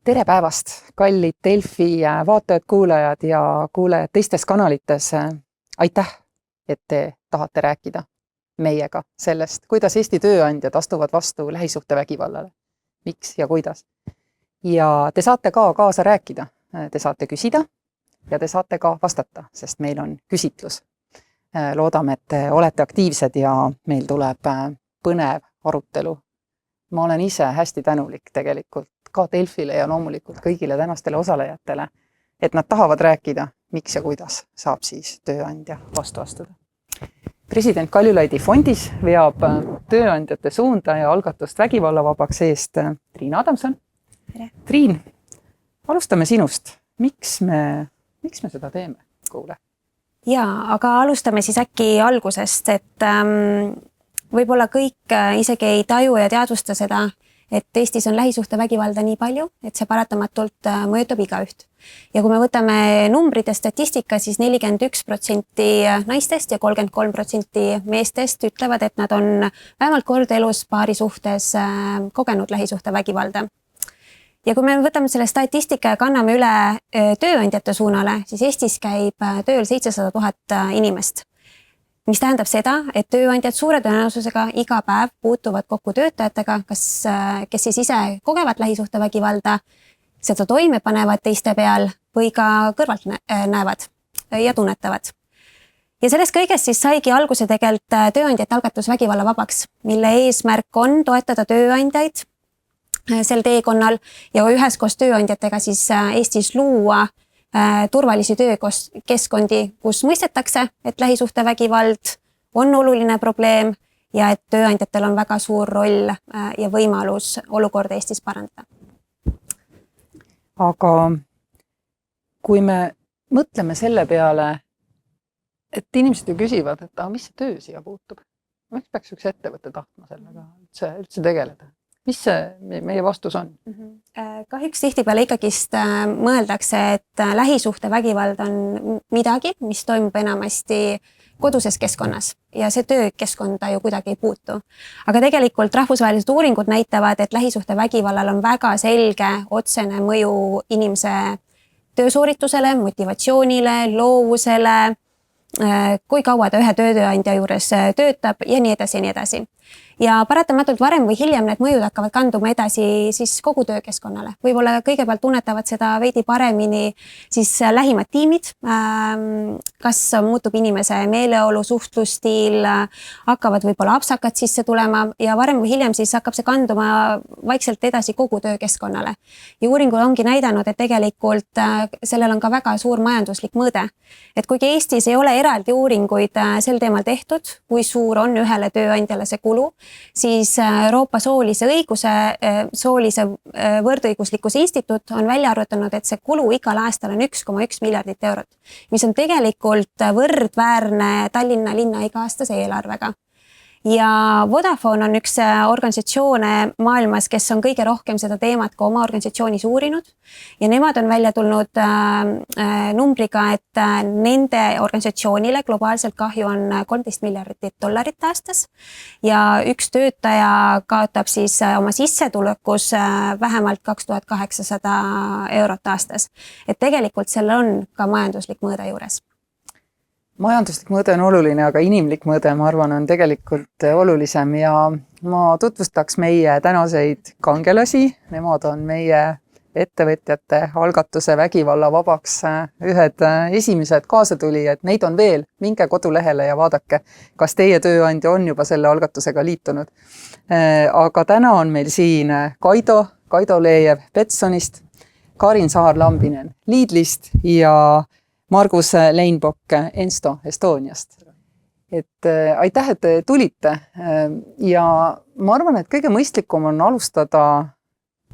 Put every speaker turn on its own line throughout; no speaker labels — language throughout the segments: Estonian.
Tere päevast, kallid Delfi vaatajad-kuulajad ja kuulajad teistes kanalites. Aitäh, et te tahate rääkida meiega sellest, kuidas Eesti tööandjad astuvad vastu lähisuhtevägivallale. Miks ja kuidas. Ja te saate ka kaasa rääkida. Te saate küsida ja te saate ka vastata, sest meil on küsitlus. Loodame, et te olete aktiivsed ja meil tuleb põnev arutelu. Ma olen ise hästi tänulik tegelikult ka Delfile ja loomulikult kõigile tänastele osalejatele, et nad tahavad rääkida, miks ja kuidas saab siis tööandja vastu astuda. President Kaljulaidi fondis veab tööandjate suunda ja algatust vägivallavabaks eest Triin Adamson. Triin, alustame sinust. Miks me seda teeme, kuule?
Jaa, aga alustame siis äkki algusest, et võib-olla kõik isegi ei taju ja teadvusta seda, et Eestis on lähisuhtevägivalda nii palju, et see paratamatult mõjutab igaüht. Ja kui me võtame numbrid ja statistika, siis 41% naistest ja 33% meestest ütlevad, et nad on vähemalt kord elus paari suhtes kogenud lähisuhtevägivalda. Ja kui me võtame selle statistika ja kanname üle tööandjate suunale, siis Eestis käib tööl 700 000 inimest. Mis tähendab seda, et tööandjad suure tõenäosusega iga päev puutuvad kokku töötajatega, kes siis ise kogevad lähisuhtevägivalda, seda toime panevad teiste peal või ka kõrvalt näevad ja tunnetavad. Ja sellest kõigest siis saigi alguse tegelikult tööandjate algatus vägivallavabaks, mille eesmärk on toetada tööandjaid sel teekonnal ja üheskoos tööandjatega siis Eestis luua turvalisi töökeskkondi, kus mõistetakse, et lähisuhtevägivald on oluline probleem ja et tööandjatel on väga suur roll ja võimalus olukorda Eestis parandada.
Aga kui me mõtleme selle peale, et inimesed ju küsivad, et mis see töö siia puutub? Miks peaks üks ettevõte tahtma sellega üldse tegeleda? Mis see meie vastus on?
Kahjuks tihtipeale ikkagist mõeldakse, et lähisuhtevägivald on midagi, mis toimub enamasti koduses keskkonnas ja see töökeskkonda ju kuidagi ei puutu. Aga tegelikult rahvusvahelised uuringud näitavad, et lähisuhtevägivallal on väga selge otsene mõju inimese töösooritusele, motivatsioonile, loovusele, kui kaua ta ühe tööandja juures töötab ja nii edasi ja nii edasi. Ja paratamatult varem või hiljem need mõjud hakkavad kanduma edasi siis kogu töökeskkonnale. Võib-olla kõigepealt tunnetavad seda veidi paremini siis lähimad tiimid, kas muutub inimese meeleolu, suhtlusstiil, hakkavad võib-olla apsakad sisse tulema ja varem või hiljem siis hakkab see kanduma vaikselt edasi kogu töökeskkonnale. Ja uuringud ongi näidanud, et tegelikult sellel on ka väga suur majanduslik mõõde. Et kuigi Eestis ei ole eraldi uuringuid sel teemal tehtud, kui suur on ühele tööandjale see kulu, siis Euroopa soolise võrdõiguslikkuse instituut on välja arvutanud, et see kulu igal aastal on 1,1 miljardit eurot, mis on tegelikult võrdväärne Tallinna linna iga-aastase eelarvega. Ja Vodafone on üks organisatsioone maailmas, kes on kõige rohkem seda teemat ka oma organisatsioonis uurinud ja nemad on välja tulnud numbriga, et nende organisatsioonile globaalselt kahju on $13 miljardit aastas ja üks töötaja kaotab siis oma sissetulekus vähemalt 2800 eurot aastas. Et tegelikult sellel on ka majanduslik mõõde juures.
Majanduslik mõõde on oluline, aga inimlik mõõde, ma arvan, on tegelikult olulisem ja ma tutvustaks meie tänaseid kangelasi. Nemad on meie ettevõtjate algatuse vägivallavabaks ühed esimesed kaasatulijad. Neid on veel. Minge kodulehele ja vaadake, kas teie tööandja on juba selle algatusega liitunud. Aga täna on meil siin Kaido Leejev Betsonist, Karin Saar-Lambinen Lidlist ja Margus Leinbok Ensto Estoniast. Et aitäh, et te tulite ja ma arvan, et kõige mõistlikum on alustada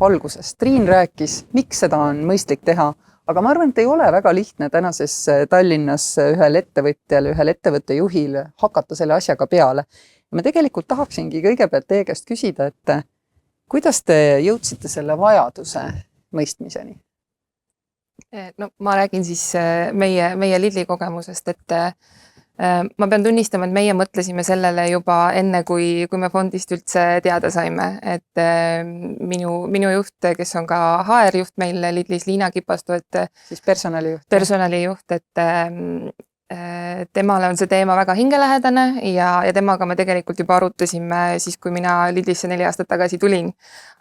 algusest. Triin rääkis, miks seda on mõistlik teha, aga ma arvan, et ei ole väga lihtne tänases Tallinnas ühel ettevõtjal, ühel ettevõtte juhil hakata selle asjaga peale. Ma tegelikult tahaksingi kõigepealt teie käest küsida, et kuidas te jõudsite selle vajaduse mõistmiseni?
No, ma räägin siis meie Lidli kogemusest, et Ma pean tunnistama, et meie mõtlesime sellele juba enne, kui me fondist üldse teada saime, et minu juht, kes on ka HR-juht meil Lidlis, Liina Kipastu, et
siis personalijuht,
et temale on see teema väga hingelähedane ja temaga me tegelikult juba arutasime siis, kui mina Lidlisse 4 aastat tagasi tulin.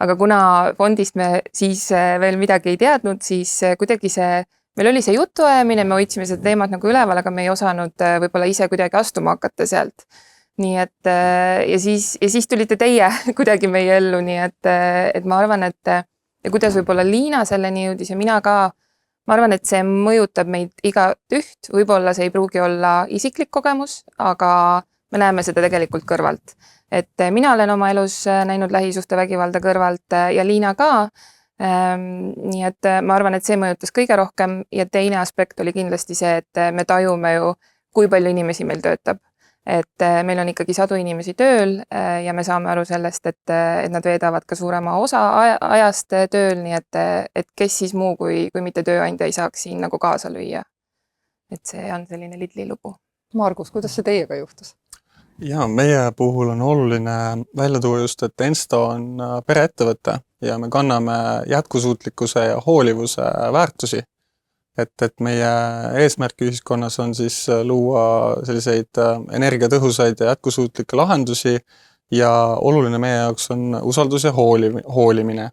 Aga kuna fondist me siis veel midagi ei teadnud, siis kuidagi meil oli see jutuajamine, me hoidsime seda teemat nagu üleval, aga me ei osanud võib-olla ise kuidagi astuma hakata sealt. Nii et ja siis tulite teie kuidagi meie ellu, nii et ma arvan, et ja kuidas võib-olla Liina selleni jõudis ja mina ka, ma arvan, et see mõjutab meid iga üht, võib-olla see ei pruugi olla isiklik kogemus, aga me näeme seda tegelikult kõrvalt. Et mina olen oma elus näinud lähisuhtevägivalda kõrvalt ja Liina ka. Nii et ma arvan, et see mõjutas kõige rohkem ja teine aspekt oli kindlasti see, et me tajume ju, kui palju inimesi meil töötab. Et meil on ikkagi 100 inimesi tööl ja me saame aru sellest, et nad veedavad ka suurema osa ajast tööl, nii et kes siis muu kui mitte tööandja ei saaks siin nagu kaasa lüüa. Et see on selline Lidli lugu.
Margus, kuidas see teiega juhtus?
Ja meie puhul on oluline välja tuua just, et Ensto on pereettevõte ja me kanname jätkusuutlikkuse ja hoolivuse väärtusi. Et meie eesmärk ühiskonnas on siis luua selliseid energiatõhusaid ja jätkusuutlikke lahendusi ja oluline meie jaoks on usaldus ja hoolimine.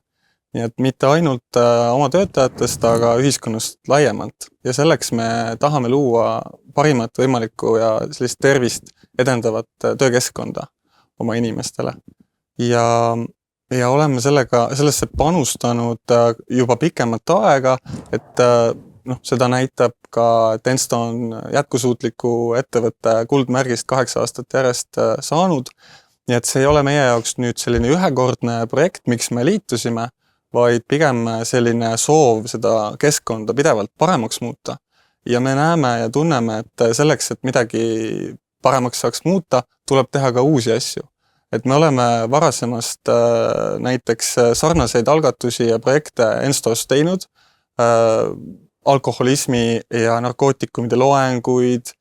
Nii et mitte ainult oma töötajatest, aga ühiskonnast laiemalt. Ja selleks me tahame luua parimat võimalikku ja sellist tervist edendavat töökeskkonda oma inimestele. Ja oleme sellesse panustanud juba pikemat aega, et seda näitab ka, et Ensto on jätkusuutliku ettevõtte kuldmärgist 8 aastat järjest saanud. Nii et see ei ole meie jaoks nüüd selline ühekordne projekt, miks me liitusime, vaid pigem selline soov seda keskkonda pidevalt paremaks muuta. Ja me näeme ja tunneme, et selleks, et midagi paremaks saaks muuta, tuleb teha ka uusi asju. Et me oleme varasemast näiteks sarnaseid algatusi ja projekte Enstos teinud, alkoholismi ja narkootikumide loenguid,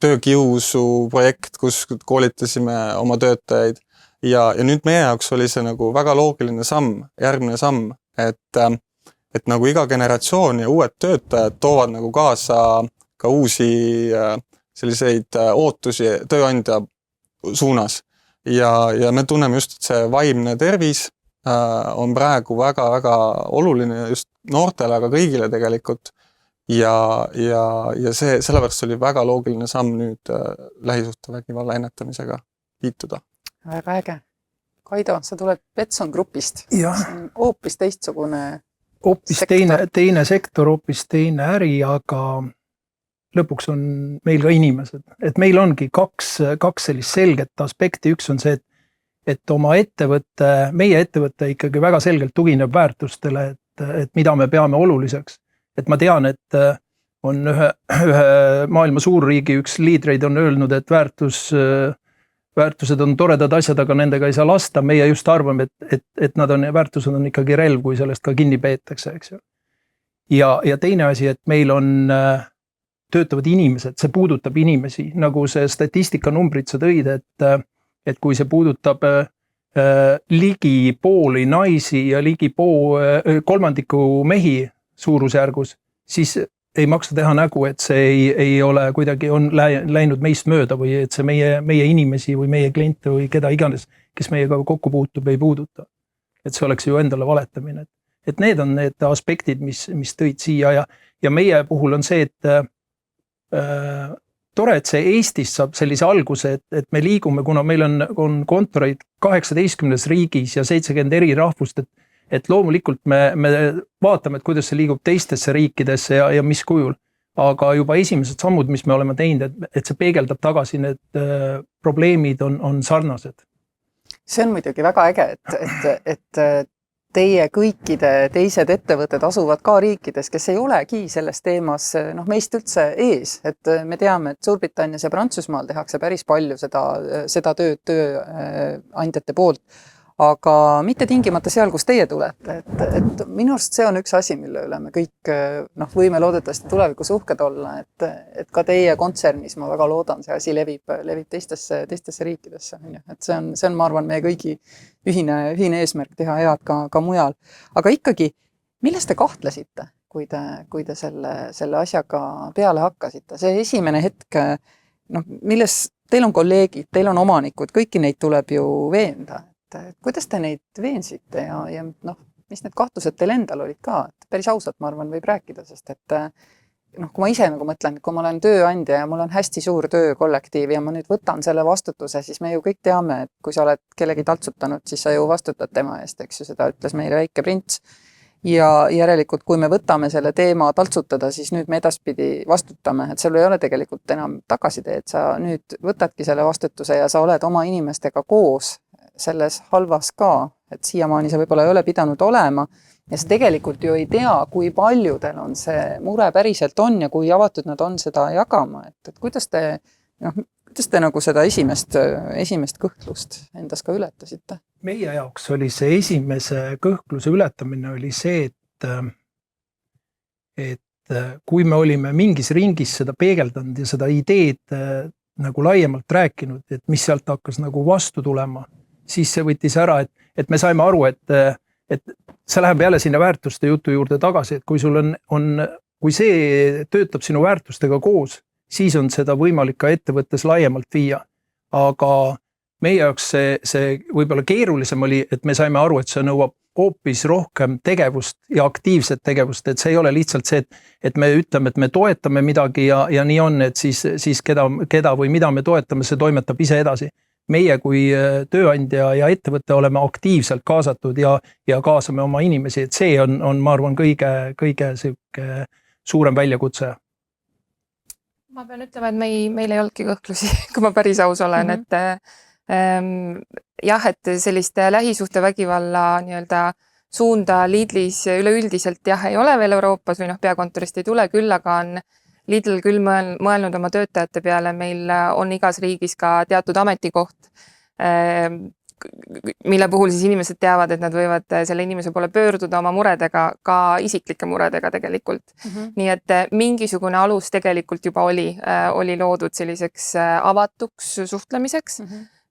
töökiusu projekt, kus koolitasime oma töötajaid. Ja nüüd meie jaoks oli see nagu väga loogiline samm, järgmine samm, et nagu iga generatsioon ja uued töötajad toovad nagu kaasa ka uusi selliseid ootusi tööandja suunas. Ja me tunneme just, et see vaimne tervis on praegu väga-väga oluline just noortele, aga kõigile tegelikult. Ja sellepärast oli väga loogiline samm nüüd lähisuhtevägivalla ennetamisega liituda.
Väga äge. Kaido, sa tuled Betson grupist. Hoopis teistsugune
teine sektor, hoopis teine äri, aga lõpuks on meil ka inimesed. Et meil ongi kaks sellist selget aspekti. Üks on see, et oma meie ettevõte ikkagi väga selgelt tugineb väärtustele, et mida me peame oluliseks. Et ma tean, et on ühe maailma suurriigi üks liidreid on öelnud, et väärtused on toredad asjad, aga nendega ei saa lasta. Meie just arvame, et väärtused on ikkagi relv, kui sellest ka kinni peetakse, eks ju. Ja teine asi, et meil on töötavad inimesed, see puudutab inimesi, nagu see statistika numbrid sa tõid, et kui see puudutab ligi pooli naisi ja ligi kolmandiku mehi suurusjärgus, siis ei maksa teha nägu, et see ei ole kuidagi on läinud meist mööda või et see meie inimesi või meie kliente või keda iganes, kes meiega kokku puutub, ei puuduta. Et see oleks ju endale valetamine. Et need on need aspektid, mis tõid siia ja meie puhul on see, et tore, et see Eestis saab sellise alguse, et me liigume, kuna meil on kontoreid 18 riigis ja 70 eri rahvust, et loomulikult me vaatame, et kuidas see liigub teistesse riikidesse ja mis kujul. Aga juba esimesed sammud, mis me oleme teinud, et see peegeldab tagasi, need probleemid on sarnased.
See on muidugi väga äge, et teie kõikide teised ettevõtted asuvad ka riikides, kes ei olegi selles teemas meist üldse ees. Et me teame, et Suurbritannias ja Prantsusmaal tehakse päris palju seda tööandjate poolt. aga mitte tingimata seal, kus teie tulete, et minu arust see on üks asi, mille üle me kõik võime loodetavasti tulevikus uhked olla, et ka teie kontsernis, ma väga loodan, see asi levib teistesse riikidesse, et see on, ma arvan, meie kõigi ühine eesmärk teha head ka mujal. Aga ikkagi, milles te kahtlesite, kui te selle asjaga peale hakkasite? See esimene hetk, milles teil on kolleegid, teil on omanikud, kõiki neid tuleb ju veenda. Kuidas te neid veensite ja mis need kahtlused teil endal olid ka? Päris ausalt, ma arvan, võib rääkida, sest et kui ma ise mõtlen, kui ma olen tööandja ja mul on hästi suur töökollektiiv ja ma nüüd võtan selle vastutuse, siis me ju kõik teame, et kui sa oled kellegi taltsutanud, siis sa ju vastutad tema eest, eks ju, seda ütles meile väike prints. Ja järelikult, kui me võtame selle teema taltsutada, siis nüüd me edaspidi vastutame, et sul ei ole tegelikult enam tagasiteed, sa nüüd võtadki selle vastutuse ja sa oled oma inimestega koos selles halvas ka, et siiamaani sa võib-olla ei ole pidanud olema ja sa tegelikult ju ei tea, kui paljudel on see mure päriselt on ja kui avatud nad on seda jagama, et kuidas te nagu seda esimest kõhklust endas ka ületasite?
Meie jaoks oli see esimese kõhkluse ületamine oli see, et kui me olime mingis ringis seda peegeldanud ja seda ideed nagu laiemalt rääkinud, et mis sealt hakkas nagu vastu tulema, siis see võttis ära, et me saime aru, et see läheb jälle sinna väärtuste jutu juurde tagasi, et kui sul kui see töötab sinu väärtustega koos, siis on seda võimalik ka ettevõttes laiemalt viia. Aga meie jaoks see võib-olla keerulisem oli, et me saime aru, et see nõuab hoopis rohkem tegevust ja aktiivset tegevust, et see ei ole lihtsalt see, et me ütleme, et me toetame midagi ja nii on, et siis keda või mida me toetame, see toimetab ise edasi. Meie kui tööandja ja ettevõte oleme aktiivselt kaasatud ja kaasame oma inimesi, et see on ma arvan, kõige suurem väljakutse.
Ma pean ütlema, et meil ei olnudki kõhklusi, kui ma päris aus olen, et sellist lähisuhtevägivalla suunda Lidlis üleüldiselt ei ole veel Euroopas või peakontorist ei tule, küll aga on Lidl küll mõelnud oma töötajate peale, meil on igas riigis ka teatud ametikoht, mille puhul siis inimesed teavad, et nad võivad selle inimese poole pöörduda oma muredega, ka isiklike muredega tegelikult. Nii et mingisugune alus tegelikult juba oli loodud selliseks avatuks suhtlemiseks.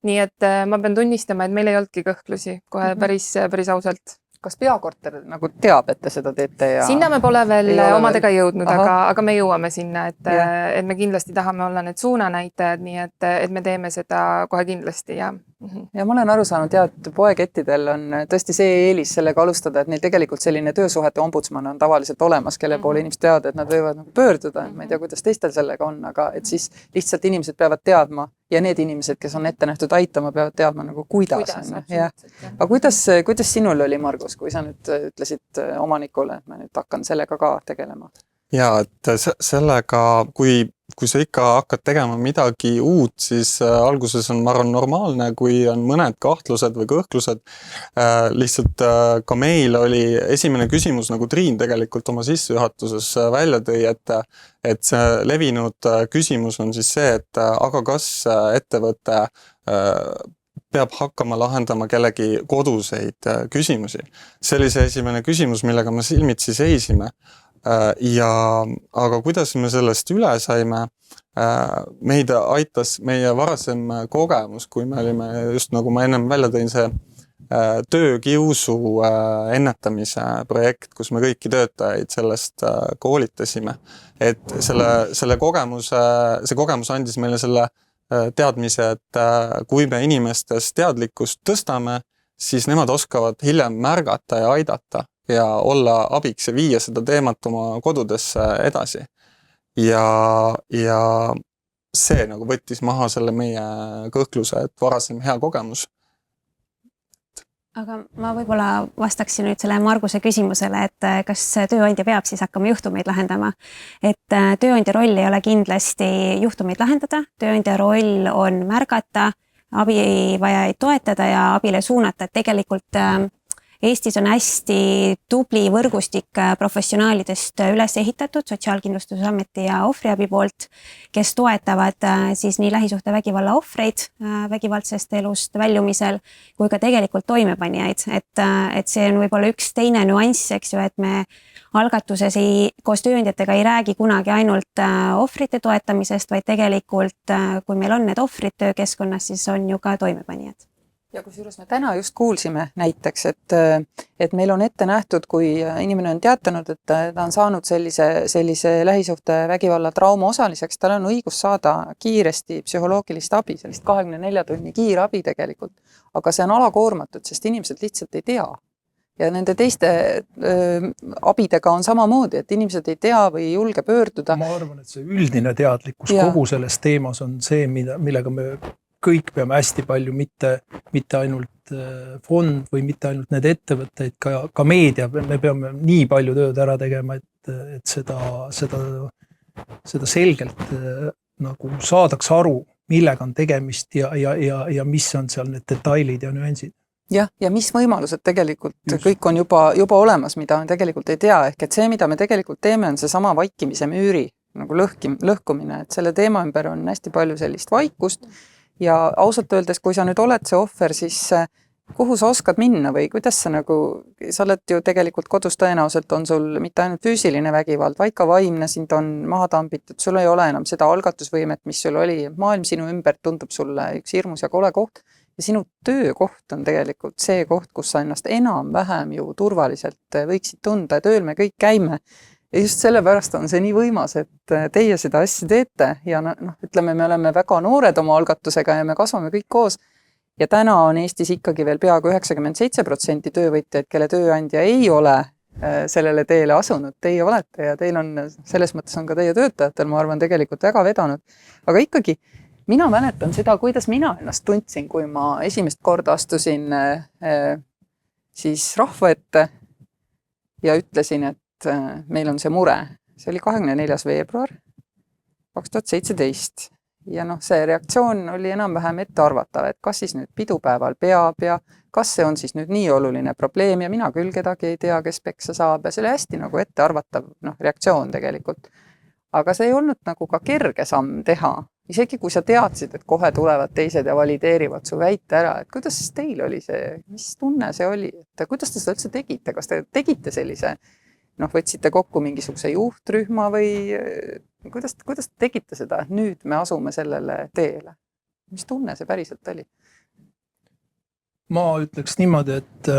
Nii et ma pean tunnistama, et meil ei olnudki kõhklusi kohe päris ausalt.
Kas peakorter nagu teab, et te seda teete?
Sinna me pole veel omadega jõudnud, aga me jõuame sinna, et me kindlasti tahame olla need suunanäitajad, nii et me teeme seda kohe kindlasti. Ja
ma olen aru saanud, et poekettidel on tõesti see eelis sellega alustada, et neil tegelikult selline töösuhete ombudsman on tavaliselt olemas, kelle poole inimesed teavad, et nad võivad pöörduda, ma ei tea, kuidas teistel sellega on, aga et siis lihtsalt inimesed peavad teadma ja need inimesed, kes on ette nähtud aitama, peavad teadma nagu kuidas. Aga kuidas sinul oli, Margus, kui sa nüüd ütlesid omanikule, et ma nüüd hakkan sellega ka tegelema?
Ja, et sellega, kui sa ikka hakkad tegema midagi uut, siis alguses on, ma arvan, normaalne, kui on mõned kahtlused või kõhklused. Lihtsalt ka meil oli esimene küsimus, nagu Triin tegelikult oma sissejuhatuses välja tõi, et see levinud küsimus on siis see, et aga kas ettevõte peab hakkama lahendama kellegi koduseid küsimusi. See oli see esimene küsimus, millega me silmitsi seisime. Aga kuidas me sellest üle saime, meid aitas meie varasem kogemus, kui me olime just nagu ma ennem välja tõin see töökiusu ennetamise projekt, kus me kõiki töötajaid sellest koolitasime. Et see kogemus andis meile selle teadmise, et kui me inimestes teadlikkust tõstame, siis nemad oskavad hiljem märgata ja aidata ja olla abiks ja viia seda teemat oma kodudesse edasi. Ja see nagu võttis maha selle meie kõhkluse, et varasem hea kogemus.
Aga ma võib-olla vastaksin nüüd selle Marguse küsimusele, et kas tööandja peab siis hakkama juhtumeid lahendama. Et tööandja roll ei ole kindlasti juhtumeid lahendada, tööandja roll on märgata, abivajajaid toetada ja abile suunata, et tegelikult Eestis on hästi tubli võrgustik professionaalidest üles ehitatud Sotsiaalkindlustusameti ja ohvriabi poolt, kes toetavad siis nii lähisuhtevägivalla ohvreid vägivaldsest elust väljumisel kui ka tegelikult toimepanijaid. Et see on võib-olla üks teine nüanss, eks ju, et me algatuses koos tööandjatega ei räägi kunagi ainult ohvrite toetamisest, vaid tegelikult, kui meil on need ohvrid töökeskkonnas, siis on ju ka toimepanijad.
Ja kusjuures me täna just kuulsime näiteks, et meil on ette nähtud, kui inimene on teatanud, et ta on saanud sellise lähisuhte vägivalla trauma osaliseks, tal on õigus saada kiiresti psühholoogilist abi, sellist 24 tunni kiirabi tegelikult. Aga see on alakoormatud, sest inimesed lihtsalt ei tea. Ja nende teiste abidega on samamoodi, et inimesed ei tea või ei julge pöörduda.
Ma arvan, et see üldine teadlikkus kogu selles teemas on see, millega me kõik peame hästi palju, mitte ainult fond või mitte ainult need ettevõtteid, ka meedia, me peame nii palju tööd ära tegema, et seda selgelt nagu saadaks aru, millega on tegemist ja mis on seal need detailid ja nüansid.
Ja mis võimalused tegelikult kõik on juba olemas, mida on tegelikult ei tea, ehk et see, mida me tegelikult teeme, on see sama vaikimise müüri nagu lõhkumine, et selle teema ümber on hästi palju sellist vaikust. Ja ausalt öeldes, kui sa nüüd oled see ohver, siis kuhu sa oskad minna või kuidas sa oled ju tegelikult kodus tõenäoliselt on sul mitte ainult füüsiline vägivald, vaid ka vaimne, sind on maha tambitud, sul ei ole enam seda algatusvõimet, mis sul oli, maailm sinu ümber tundub sulle üks hirmus ja kole koht ja sinu töökoht on tegelikult see koht, kus sa ennast enam-vähem ju turvaliselt võiksid tunda ja tööl me kõik käime. Ja just sellepärast on see nii võimas, et teie seda asja teete ja ütleme, me oleme väga noored oma algatusega ja me kasvame kõik koos. Ja täna on Eestis ikkagi veel peaaegu 97% töövõtjaid, kelle tööandja ei ole sellele teele asunud. Teie olete ja teil on, selles mõttes on ka teie töötajatel, ma arvan, tegelikult väga vedanud. Aga ikkagi, mina mäletan seda, kuidas mina ennast tundsin, kui ma esimest korda astusin siis rahva ette ja ütlesin, et meil on see mure. See oli 24. veebruar 2017 ja see reaktsioon oli enam-vähem ette arvatav, et kas siis nüüd pidupäeval peab ja kas see on siis nüüd nii oluline probleem ja mina küll kedagi ei tea, kes peksa saab ja see oli hästi nagu ette arvatav reaktsioon tegelikult. Aga see ei olnud nagu ka kerge samm teha. Isegi kui sa teadsid, et kohe tulevad teised ja valideerivad su väite ära, et kuidas teil oli see, mis tunne see oli, et kuidas te seda üldse tegite, kas te tegite sellise võtsite kokku mingisuguse juhtrühma või kuidas te tegite seda, et nüüd me asume sellele teele? Mis tunne see päriselt oli?
Ma ütleks niimoodi, et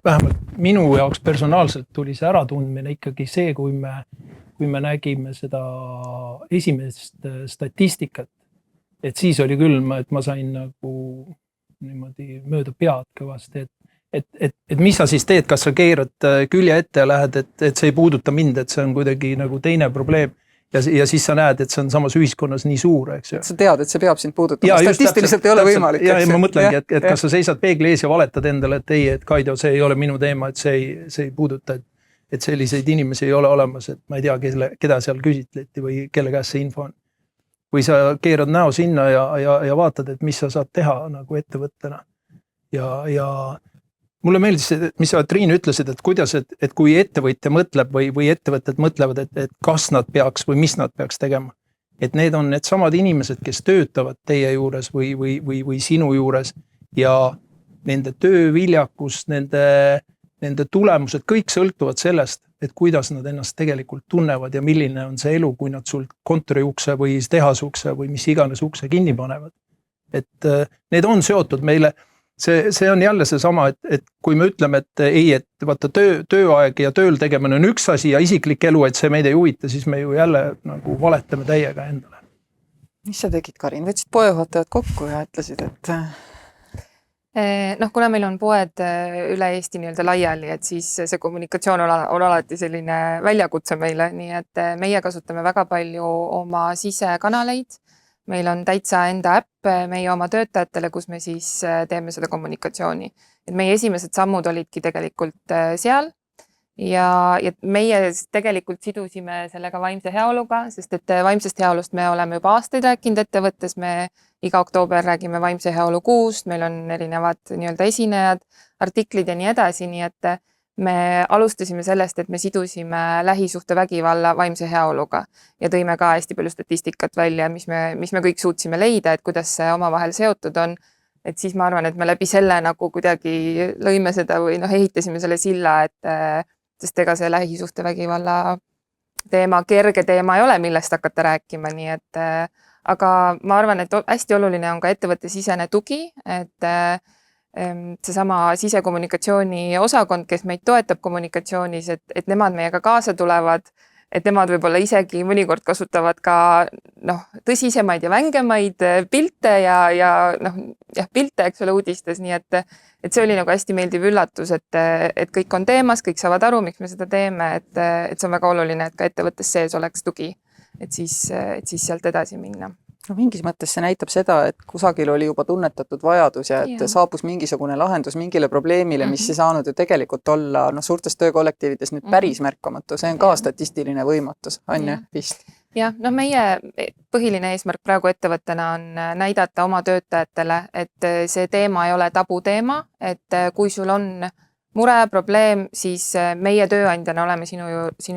vähemalt minu jaoks personaalselt tuli see äratundmine ikkagi see, kui me nägime seda esimest statistikat, et siis oli küll, et ma sain nagu niimoodi mööda pead kõvasti, et mis sa siis teed, kas sa keerad külje ette ja lähed, et see ei puuduta mind, et see on kuidagi nagu teine probleem ja siis sa näed, et see on samas ühiskonnas nii suur, eks ju.
Sa tead, et see peab sind puudutama, statistiliselt ei ole võimalik.
Ja ma mõtlengi, et kas sa seisad peegli ees ja valetad endale, et ei, et Kaido, see ei ole minu teema, et see ei puuduta, et selliseid inimesi ei ole olemas, et ma ei tea, keda seal küsitleti või kelle käest see info on. Või sa keerad näo sinna ja vaatad, et mis sa saad teha nagu ettevõttena. Ja mulle meeldis, mis sa, Triin, ütlesid, et kuidas, et kui ettevõtja mõtleb või ettevõtted mõtlevad, et kas nad peaks või mis nad peaks tegema. Et need on need samad inimesed, kes töötavad teie juures või sinu juures ja nende tööviljakus, nende tulemused, kõik sõltuvad sellest, et kuidas nad ennast tegelikult tunnevad ja milline on see elu, kui nad sul kontori ukse või tehasukse või mis iganes ukse kinni panevad. Et need on seotud meile. See on jälle see sama, et kui me ütleme, et ei, et vaata tööaeg ja tööl tegemine on üks asi ja isiklik elu, et see meid ei huvita, siis me ju jälle nagu valetame täiega endale.
Mis sa tegid, Karin? Võtsid poejuhatajad kokku ja ütlesid, et
kuna meil on poed üle Eesti nii-öelda laiali, et siis see kommunikatsioon on alati selline väljakutse meile, nii et meie kasutame väga palju oma sisekanaleid. Meil on täitsa enda äpp meie oma töötajatele, kus me siis teeme seda kommunikatsiooni. Et meie esimesed sammud olidki tegelikult seal ja meie tegelikult sidusime sellega vaimse heaoluga, sest et vaimsest heaolust me oleme juba aastaid rääkinud ettevõttes, me iga oktoober räägime vaimse heaolu kuust, meil on erinevad nii-öelda esinejad, artiklid ja nii edasi, nii et me alustasime sellest, et me sidusime lähisuhtevägivalla vaimse heaoluga ja tõime ka hästi palju statistikat välja, mis me kõik suutsime leida, et kuidas see omavahel seotud on. Et siis ma arvan, et me läbi selle nagu kuidagi lõime seda või ehitasime selle silla, sest ega see lähisuhtevägivalla teema, kerge teema ei ole, millest hakata rääkima, nii et aga ma arvan, et hästi oluline on ka ettevõttesisene tugi, et seesama sisekommunikatsiooni osakond, kes meid toetab kommunikatsioonis, et nemad meiega kaasa tulevad, et nemad võib-olla isegi mõnikord kasutavad ka tõsisemaid ja vängemaid pilte ja pilte, eks ole, uudistes, nii et see oli nagu hästi meeldiv üllatus, et kõik on teemas, kõik saavad aru, miks me seda teeme, et see on väga oluline, et ka ettevõttes sees oleks tugi, et siis sealt edasi minna.
No mingis mõttes see näitab seda, et kusagil oli juba tunnetatud vajadus ja et saabus mingisugune lahendus mingile probleemile, mis ei saanud ju tegelikult olla suurtes töökollektiivides nüüd päris märkamatu. See on ka statistiline võimatus, on ju vist?
Jah, meie põhiline eesmärk praegu ettevõttena on näidata oma töötajatele, et see teema ei ole tabuteema, et kui sul on mure, probleem, siis meie tööandjana oleme sinu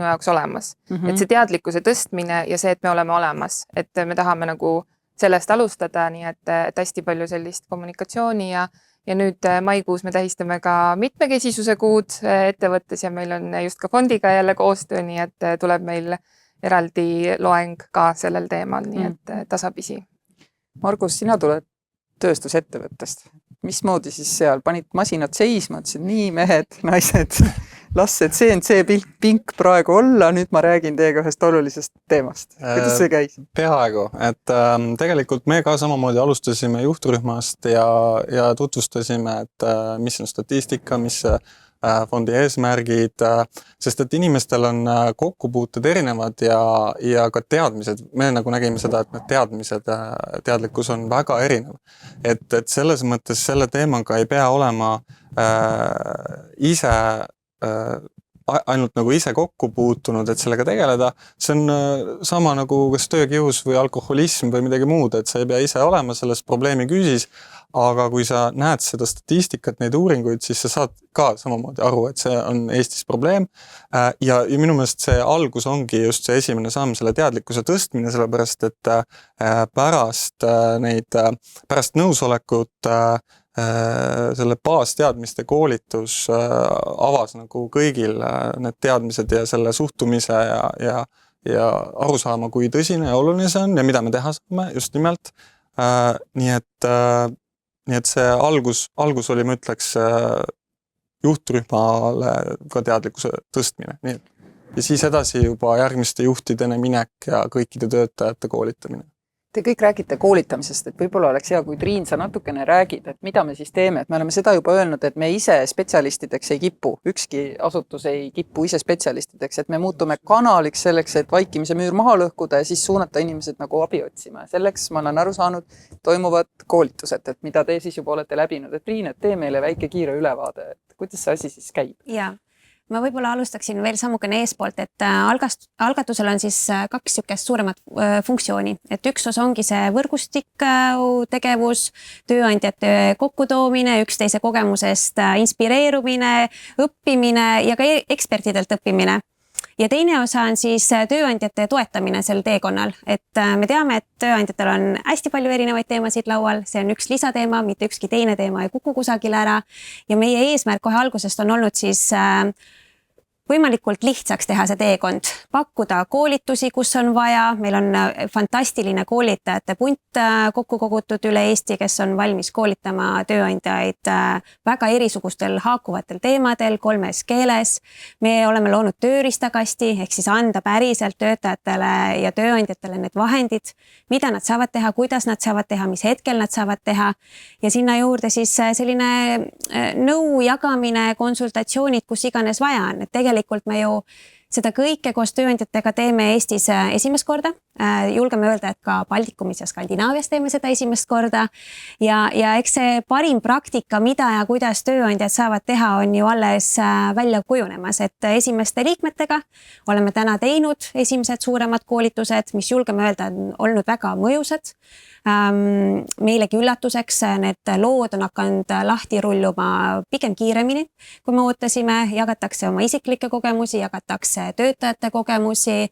jaoks olemas. Et see teadlikkuse tõstmine ja see, et me oleme olemas, et me tahame nagu sellest alustada, nii et hästi palju sellist kommunikatsiooni ja nüüd maikuus me tähistame ka mitmekesisuse kuud ettevõttes ja meil on just ka fondiga jälle koostöö, nii et tuleb meil eraldi loeng ka sellel teemal, nii et tasapisi.
Margus, sina tuled tööstusettevõttest. Mismoodi siis seal panid masinad seisma, ütlesid nii mehed, naised, las see CNC-pink praegu olla, nüüd ma räägin teiega ühest olulisest teemast. Kuidas see käis?
Peaaegu, et tegelikult me ka samamoodi alustasime juhtrühmast ja tutvustasime, et mis on statistika, mis fondi eesmärgid, sest et inimestel on kokkupuuted erinevad ja ka teadmised. Me nagu nägime seda, et need teadlikkus on väga erinev. Et selles mõttes selle teemaga ei pea olema ainult nagu ise kokku puutunud, et sellega tegeleda. See on sama nagu kas töökius või alkoholism või midagi muud, et sa ei pea ise olema selles probleemi küüsis, aga kui sa näed seda statistikat, neid uuringuid, siis sa saad ka samamoodi aru, et see on Eestis probleem. Ja minu meelest see algus ongi just see esimene samm, selle teadlikkuse tõstmine, sellepärast et pärast nõusolekut selle baasteadmiste koolitus avas nagu kõigil need teadmised ja selle suhtumise ja aru saama, kui tõsine ja oluline see on ja mida me teha saame just nimelt. Nii et see algus oli, ma ütleks, juhtrühmale ka teadlikkuse tõstmine. Ja siis edasi juba järgmiste juhtidena minek ja kõikide töötajate koolitamine.
Te kõik räägite koolitamisest, et võib-olla oleks hea, kui Triin, sa natukene räägid, et mida me siis teeme, et me oleme seda juba öelnud, et me ise spetsialistideks ei kipu, ükski asutus ei kipu ise spetsialistideks, et me muutume kanaliks selleks, et vaikimise müür maha lõhkuda ja siis suunata inimesed nagu abi otsima. Selleks ma olen aru saanud, toimuvad koolitused, et mida te siis juba olete läbinud. Et Triin, et tee meile väike kiire ülevaade, et kuidas see asi siis käib?
Jaa. Ma võib-olla alustaksin veel sammukene eespoolt, et algatusel on siis kaks niisugust suuremat funktsiooni. Et üks osa ongi see võrgustik tegevus, tööandjate kokkutoomine, üksteise kogemusest inspireerumine, õppimine ja ka ekspertidelt õppimine. Ja teine osa on siis tööandjate toetamine sel teekonnal. Et me teame, et tööandjatel on hästi palju erinevaid teemasid laual, see on üks lisateema, mitte ükski teine teema ei kuku kusagile ära. Ja meie eesmärk kohe algusest on olnud siis võimalikult lihtsaks teha see teekond, pakkuda koolitusi, kus on vaja. Meil on fantastiline koolitajate punt kokku kogutud üle Eesti, kes on valmis koolitama tööandjaid väga erisugustel haakuvatel teemadel 3 keeles. Me oleme loonud tööriistakasti, ehk siis anda päriselt töötajatele ja tööandjatele need vahendid, mida nad saavad teha, kuidas nad saavad teha, mis hetkel nad saavad teha. Ja sinna juurde siis selline nõu jagamine, konsultatsioonid, kus iganes vaja on. Et tegelikult me ju seda kõike koos tööandjatega teeme Eestis esimest korda. Julgeme öelda, et ka Baltikumis ja Skandinaavias teeme seda esimest korda. Ja eks see parim praktika, mida ja kuidas tööandjad saavad teha, on ju alles välja kujunemas, et esimeste liikmetega oleme täna teinud esimesed suuremad koolitused, mis julgeme öelda, on olnud väga mõjusad. Meilegi üllatuseks need lood on hakanud lahti rulluma pigem kiiremini, kui me ootasime, jagatakse oma isiklikke kogemusi, jagatakse töötajate kogemusi.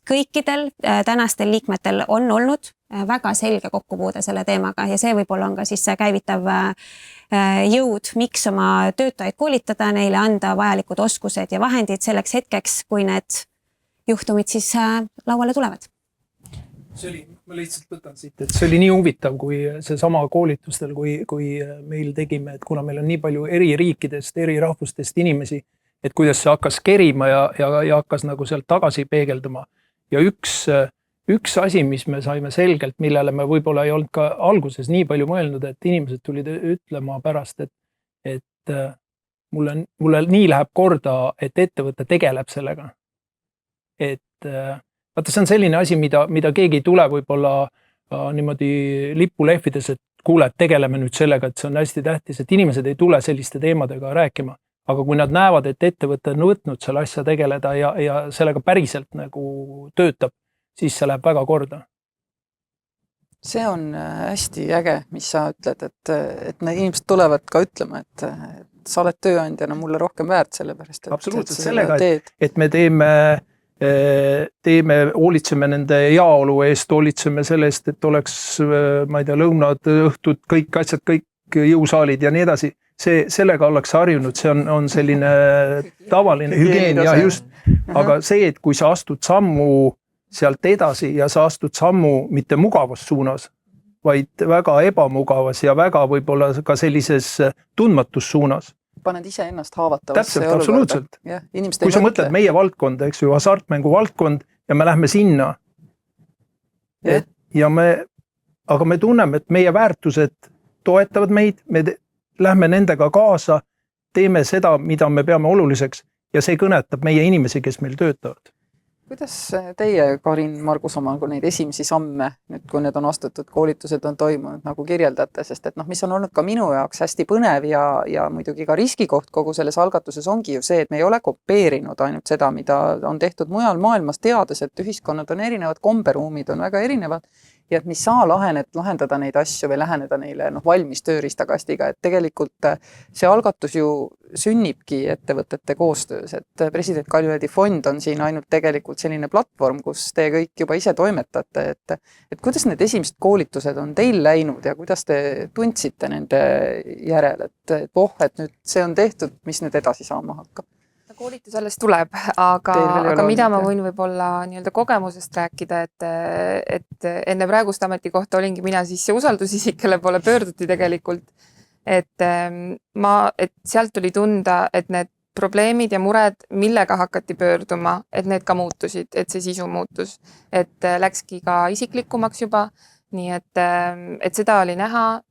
Kõikidel tänastel liikmetel on olnud väga selge kokkupuude selle teemaga ja see võib-olla on ka siis see käivitav jõud, miks oma töötajaid koolitada, neile anda vajalikud oskused ja vahendid selleks hetkeks, kui need juhtumid siis lauale tulevad.
Ma lihtsalt võtan siit, et see oli nii huvitav, kui see sama koolitustel, kui meil tegime, et kuna meil on nii palju eri riikidest, eri rahvustest inimesi, et kuidas see hakkas kerima ja hakkas nagu sealt tagasi peegelduma. Ja üks asi, mis me saime selgelt, millele me võib-olla ei olnud ka alguses nii palju mõelnud, et inimesed tulid ütlema pärast, et mulle nii läheb korda, et ettevõte tegeleb sellega. Vaata, see on selline asi, mida keegi ei tule võib-olla niimoodi lipulehvides, et kuule, et tegeleme nüüd sellega, et see on hästi tähtis, et inimesed ei tule selliste teemadega rääkima. Aga kui nad näevad, et ettevõte on võtnud selle asja tegeleda ja sellega päriselt nagu töötab, siis see läheb väga korda.
See on hästi äge, mis sa ütled, et need inimesed tulevad ka ütlema, et sa oled tööandjana mulle rohkem väärt sellepärast,
absoluutselt sellega, et me hoolitseme nende jaolu eest, hoolitseme selle eest, et oleks, ma ei tea, lõunad, õhtud, kõik asjad, kõik jõusaalid ja nii edasi. Sellega ollakse harjunud, see on selline tavaline hügieen ja just. Aga see, et kui sa astud sammu sealt edasi ja sa astud sammu mitte mugavas suunas, vaid väga ebamugavas ja väga võib-olla ka sellises tundmatus suunas.
Paned ise ennast haavatavasse
täpselt, absoluutselt. Kui sa mõtled meie valdkond, eks ju, hasartmängu valdkond ja me lähme sinna. Aga me tunneme, et meie väärtused toetavad meid, me lähme nendega kaasa, teeme seda, mida me peame oluliseks ja see kõnetab meie inimesi, kes meil töötavad.
Kuidas teie, Karin Margus, omaga neid esimesi samme, nüüd kui need on astutud, koolitused on toimunud, nagu kirjeldate, sest et mis on olnud ka minu jaoks hästi põnev ja muidugi ka riskikoht kogu selles algatuses ongi ju see, et me ei ole kopeerinud ainult seda, mida on tehtud mujal maailmas, teades, et ühiskonnad on erinevad, komberuumid on väga erinevad ja et mis saa lahendada neid asju või läheneda neile valmis tööriistakastiga, et tegelikult see algatus ju sünnibki ettevõtete koostöös, et president Kaljulaidi fond on siin ainult tegelikult selline platvorm, kus te kõik juba ise toimetate, et kuidas need esimesed koolitused on teil läinud ja kuidas te tundsite nende järel, et nüüd see on tehtud, mis nüüd edasi saama hakkab?
Koolitus alles tuleb, aga mida ma võin võib-olla nii-öelda kogemusest rääkida, et enne praegust ametikohta olingi mina siis see usaldusisik, kelle poole pöörduti tegelikult, et sealt tuli tunda, et need probleemid ja mured, millega hakati pöörduma, et need ka muutusid, et see sisu muutus, et läkski ka isiklikumaks juba. Nii et seda oli näha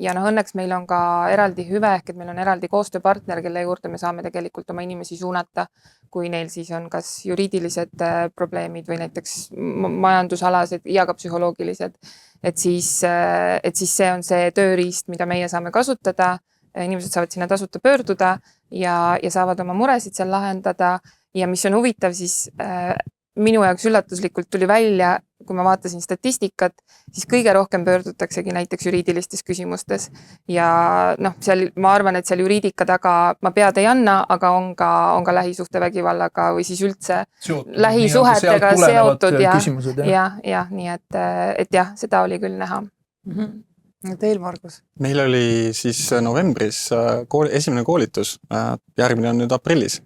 ja õnneks meil on ka eraldi hüve ehk et meil on eraldi koostööpartner, kelle juurde me saame tegelikult oma inimesi suunata, kui neil siis on kas juriidilised probleemid või näiteks majandusalased ja ka psühholoogilised. Et siis see on see tööriist, mida meie saame kasutada, inimesed saavad sinna tasuta pöörduda ja saavad oma muresid seal lahendada ja mis on huvitav, siis minu jaoks üllatuslikult tuli välja, kui ma vaatasin statistikat, siis kõige rohkem pöördutaksegi näiteks juriidilistes küsimustes. Ja seal, ma arvan, et seal juriidika taga ma pead ei anna, aga on ka lähisuhtevägivallaga või siis üldse lähisuhetega seotud. Ja, nii et jah, seda oli küll näha.
Teil, Margus?
Meil oli siis novembris esimene koolitus, järgmine on nüüd aprillis.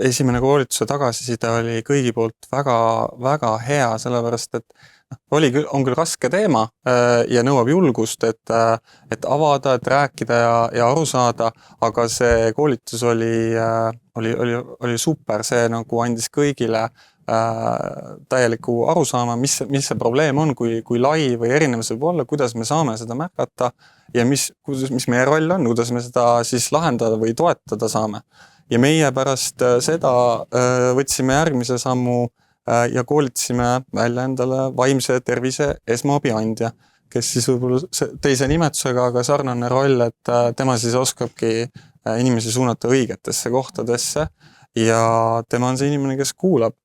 Esimene koolituse tagasiside oli kõigi poolt väga, väga hea, sellepärast, et on küll raske teema ja nõuab julgust, et avada, et rääkida ja aru saada, aga see koolitus oli super, see nagu andis kõigile täieliku arusaama, mis see probleem on, kui lai või erinev see võib olla, kuidas me saame seda märgata ja mis meie roll on, kuidas me seda siis lahendada või toetada saame. ja meie pärast seda võtsime järgmise sammu ja koolitasime välja endale vaimse tervise esmaabi andja, kes siis võib-olla teise nimetusega, aga sarnane roll, et tema siis oskabki inimesi suunata õigetesse kohtadesse ja tema on see inimene, kes kuulab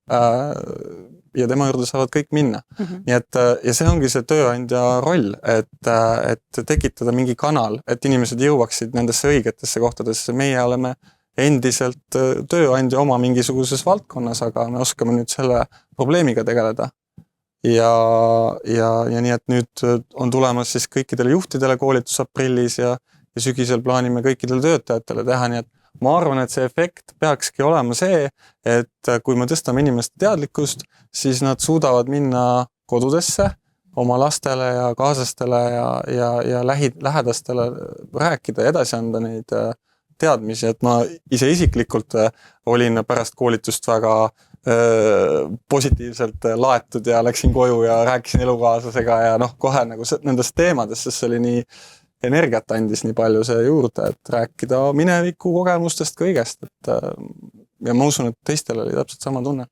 ja tema juurde saavad kõik minna. Nii et, ja see ongi see tööandja roll, et tekitada mingi kanal, et inimesed jõuaksid nendesse õigetesse kohtadesse. Meie oleme endiselt tööandja oma mingisuguses valdkonnas, aga me oskame nüüd selle probleemiga tegeleda. Ja nii, et nüüd on tulemas siis kõikidele juhtidele koolitus aprillis ja sügisel plaanime kõikidele töötajatele teha, nii et ma arvan, et see efekt peakski olema see, et kui me tõstame inimeste teadlikkust, siis nad suudavad minna kodudesse oma lastele ja kaaslastele ja lähedastele rääkida ja edasi anda neid teadmisi, et ma ise isiklikult olin pärast koolitust väga positiivselt laetud ja läksin koju ja rääkisin elukaaslasega ja kohe nagu nendest teemadest, sest see oli nii energiat andis nii palju see juurde, et rääkida mineviku kogemustest kõigest, ja ma usun, et teistel oli täpselt sama tunne.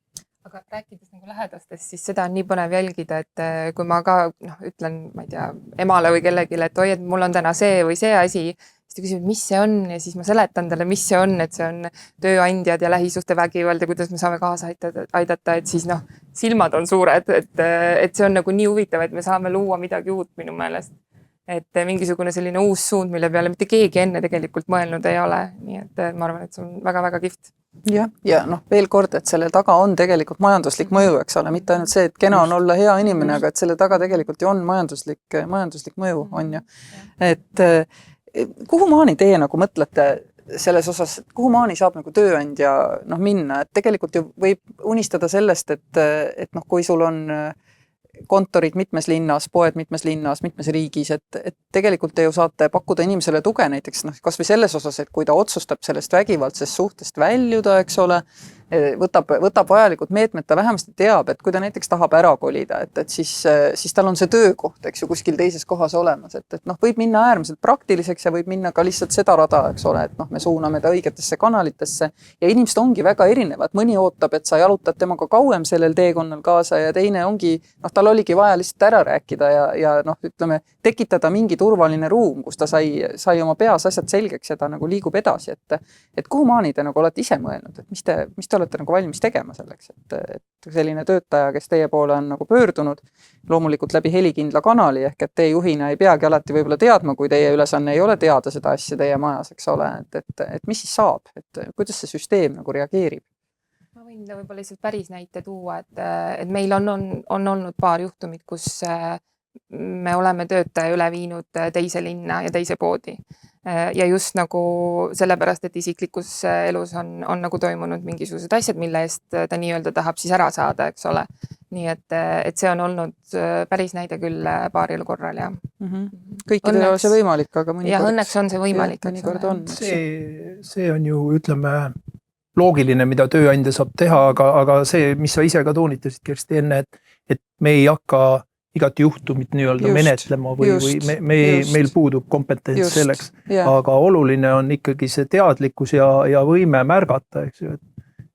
Aga rääkides nagu lähedastest, siis seda on nii põnev jälgida, et kui ma ka ütlen, ma ei tea, emale või kellegile, et oi, et mul on täna see või see asi, siis ta küsib, mis see on ja siis ma seletan talle, mis see on, et see on tööandjad ja lähisuhtevägivald ja kuidas me saame kaasa aidata, et siis silmad on suured, et see on nagu nii huvitav, et me saame luua midagi uut minu meelest. Et mingisugune selline uus suund, mille peale mitte keegi enne tegelikult mõelnud ei ole. Nii et ma arvan, et see on väga-väga kihvt.
Ja veel kord, et selle taga on tegelikult majanduslik mõju, eks ole, mitte ainult see, et kena on olla hea inimene, aga et selle taga tegelikult ju on majanduslik mõju, on ju. Et kuhu maani teie nagu mõtlete selles osas, et kuhu maani saab nagu tööandja minna, et tegelikult ju võib unistada sellest, et kui sul on kontorid mitmes linnas, poed mitmes linnas, mitmes riigis, et tegelikult te ju saate pakkuda inimesele tuge näiteks kas või selles osas, et kui ta otsustab sellest vägivaldsest suhtest väljuda, eks ole, võtab vajalikud meetmed, ta vähemasti teab, et kui ta näiteks tahab ära kolida, et siis tal on see töökoht, eks ju, kuskil teises kohas olemas, et võib minna äärmiselt praktiliseks ja võib minna ka lihtsalt seda rada, eks ole, et me suuname ta õigetesse kanalitesse ja inimesed ongi väga erinevad, mõni ootab, et sa jalutad temaga kauem sellel teekonnal kaasa ja teine ongi, tal oligi vaja lihtsalt ära rääkida ja ütleme, tekitada mingi turvaline ruum, kus ta sai oma peas asjad selgeks ja ta nagu liigub edasi, et kuhu maani te nagu olete ise mõelnud, et mis te olete nagu valmis tegema selleks, et selline töötaja, kes teie poole on nagu pöördunud, loomulikult läbi helikindla kanali, ehk et teie juhina ei peagi alati võib-olla teadma, kui teie ülesanne ei ole teada seda asja teie majas, eks ole, et mis siis saab, et kuidas see süsteem nagu reageerib?
Ma võin võib-olla lihtsalt päris näite tuua, et meil on olnud paar juhtumit, kus me oleme töötaja üle viinud teise linna ja teise poodi. Ja just nagu sellepärast, et isiklikus elus on nagu toimunud mingisugused asjad, mille eest ta nii-öelda tahab siis ära saada, eks ole. Nii et see on olnud päris näide küll paaril korral ja.
Kõikidel ei ole see võimalik, aga mõnikord.
Ja õnneks on see võimalik.
Mõnikord on.
See on ju, ütleme, loogiline, mida tööandja saab teha, aga see, mis sa ise ka toonitasid, Kersti, enne, et me ei hakka igat juhtumit nii-öelda menetlema või meil puudub kompetents selleks, aga oluline on ikkagi see teadlikkus ja võime märgata, eks ju,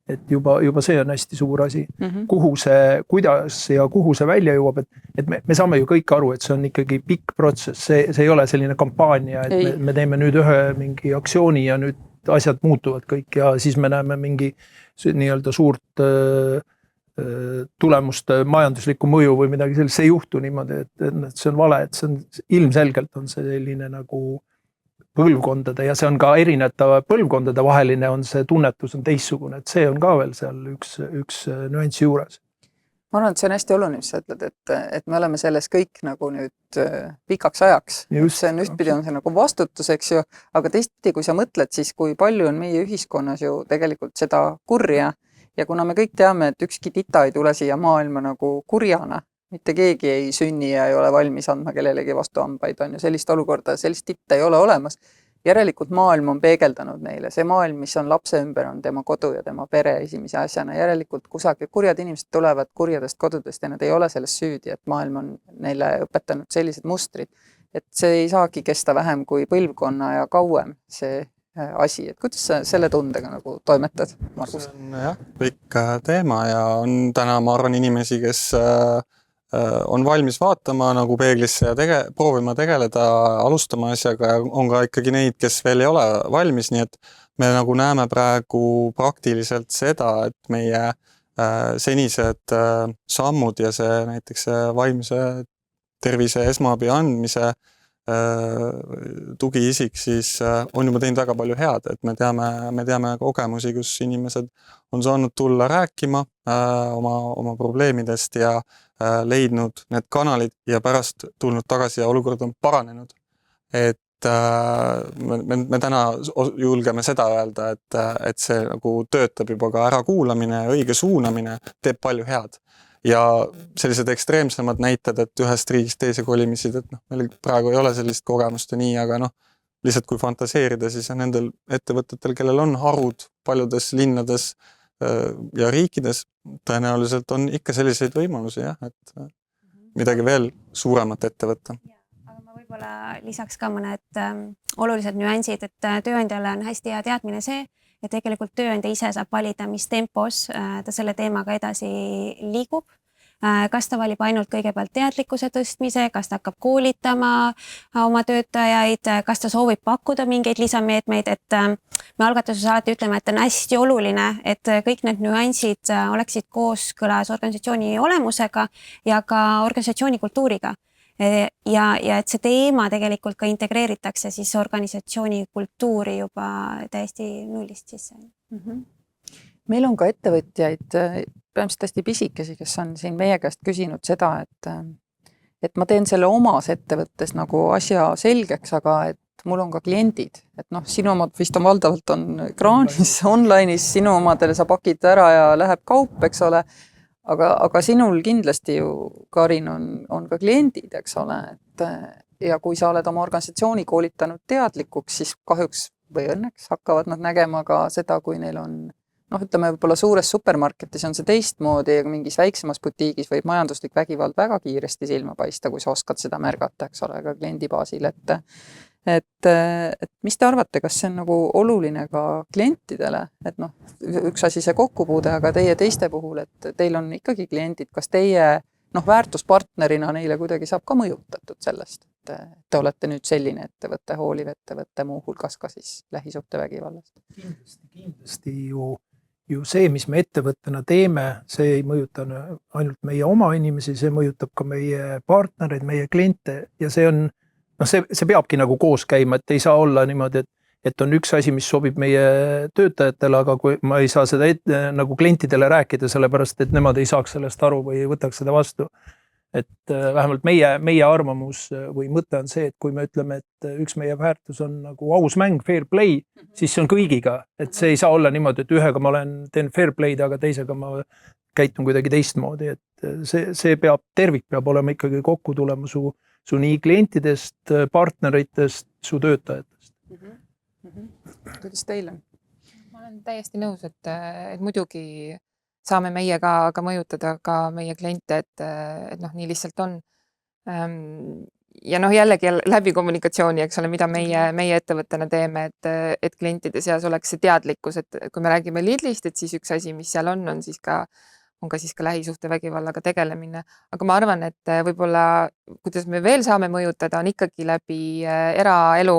et juba see on hästi suur asi, kuidas ja kuhu see välja jõuab, et me saame ju kõik aru, et see on ikkagi pikk protsess, see ei ole selline kampaania, et me teeme nüüd ühe mingi aktsiooni ja nüüd asjad muutuvad kõik ja siis me näeme mingi nii-öelda suurt tulemuste majanduslikku mõju või midagi sellist, see ei juhtu niimoodi, et see on vale, et see on ilmselgelt on see selline nagu põlvkondade ja see on ka erinevate põlvkondade vaheline on see tunnetus on teistsugune, et see on ka veel seal üks nüansi juures.
Ma arvan, et see on hästi oluline, mis sa ütled, et me oleme selles kõik nagu nüüd pikaks ajaks. See on ühtpidi on see nagu vastutus, eks ju, aga teistpidi, kui sa mõtled, siis kui palju on meie ühiskonnas ju tegelikult seda kurja. Ja kuna me kõik teame, et ükski tita ei tule siia maailma nagu kurjana, mitte keegi ei sünni ja ei ole valmis andma kellelegi vastu hambaid, on ju sellist olukorda, sellist titta ei ole olemas. Järelikult maailm on peegeldanud neile. See maailm, mis on lapse ümber, on tema kodu ja tema pere esimese asjana. Järelikult kusagil kurjad inimesed tulevad kurjadest kodudest ja nad ei ole selles süüdi, et maailm on neile õpetanud sellised mustrid. Et see ei saagi kesta vähem kui põlvkonna ja kauem see asi, et kuidas sa selle tundega nagu toimetad, Margus?
See on jah, pikk teema ja on täna, ma arvan, inimesi, kes on valmis vaatama nagu peeglisse ja proovima tegeleda, alustama asjaga ja on ka ikkagi neid, kes veel ei ole valmis, nii et me nagu näeme praegu praktiliselt seda, et meie senised sammud ja see näiteks vaimse tervise esmaabi andmise tugiisik siis on juba teinud väga palju head, et me teame kogemusi, kus inimesed on saanud tulla rääkima oma probleemidest ja leidnud need kanalid ja pärast tulnud tagasi ja olukord on paranenud. Et me täna julgeme seda öelda, et see nagu töötab juba ka ärakuulamine ja õige suunamine teeb palju head. Ja sellised ekstreemsemad näited, et ühest riigist teise kolimisid, et meil praegu ei ole sellist kogemust ja nii, aga lihtsalt kui fantaseerida, siis on nendel ettevõtetel, kellel on harud paljudes linnades ja riikides, tõenäoliselt on ikka selliseid võimalusi, jah, et midagi veel suuremat ette võtta.
Aga ma võib-olla lisaks ka mõned olulised nüansid, et tööandjale on hästi hea teadmine see, et tegelikult tööandja ise saab valida, mis tempos ta selle teemaga edasi liigub. Kas ta valib ainult kõigepealt teadlikkuse tõstmise, kas ta hakkab koolitama oma töötajaid, kas ta soovib pakkuda mingeid lisameetmeid, et me algatuses alati ütleme, et on hästi oluline, et kõik need nüansid oleksid kooskõlas organisatsiooni olemusega ja ka organisatsiooni kultuuriga. Ja et see teema tegelikult ka integreeritakse siis organisatsiooni kultuuri juba täiesti nullist sisse.
Meil on ka ettevõtjaid, põhimõtteliselt hästi pisikesi, kes on siin meie käest küsinud seda, et ma teen selle omas ettevõttes nagu asja selgeks, aga et mul on ka kliendid, et sinu omad vist on valdavalt on ekraanis, online'is, sinu omadele sa pakid ära ja läheb kaup, eks ole. Aga sinul kindlasti ju, Karin, on ka kliendid, eks ole, et ja kui sa oled oma organisatsiooni koolitanud teadlikuks, siis kahjuks või õnneks hakkavad nad nägema ka seda, kui neil on, ütleme võib-olla suures supermarketis on see teistmoodi ja mingis väiksemas butiigis võib majanduslik vägivald väga kiiresti silma paista, kui sa oskad seda märgata, eks ole, ka kliendi baasil, et mis te arvate, kas see on nagu oluline ka klientidele, et üks asi see kokkupuude, aga teie teiste puhul, et teil on ikkagi kliendid, kas teie väärtuspartnerina neile kuidagi saab ka mõjutatud sellest, et te olete nüüd selline ettevõte, hooliv ettevõte, muu hulgas ka siis lähisuhtevägivallast?
Kindlasti ju see, mis me ettevõttena teeme, see ei mõjuta ainult meie oma inimesi, see mõjutab ka meie partnereid, meie kliente ja see on see peabki nagu koos käima, et ei saa olla niimoodi, et on üks asi, mis sobib meie töötajatele, aga kui ma ei saa seda nagu klientidele rääkida, sellepärast, et nemad ei saaks sellest aru või ei võtaks seda vastu. Et vähemalt meie arvamus või mõte on see, et kui me ütleme, et üks meie väärtus on nagu aus mäng, fair play, siis see on kõigiga. Et see ei saa olla niimoodi, et ühega ma teen fair play'd, aga teisega ma käitun kuidagi teistmoodi. Et see tervik peab olema ikkagi kokku tulema su nii klientidest, partneritest, su töötajatest.
Kuidas teil on?
Ma olen täiesti nõus, et muidugi saame meie ka mõjutada ka meie kliente, et nii lihtsalt on. Ja jällegi läbi kommunikatsiooni, eks ole, mida meie ettevõttena teeme, et klientide seas oleks see teadlikkus, et kui me räägime Lidlist, et siis üks asi, mis seal on siis ka lähisuhtevägivallaga tegelemine. Aga ma arvan, et võib-olla, kuidas me veel saame mõjutada, on ikkagi läbi eraelu,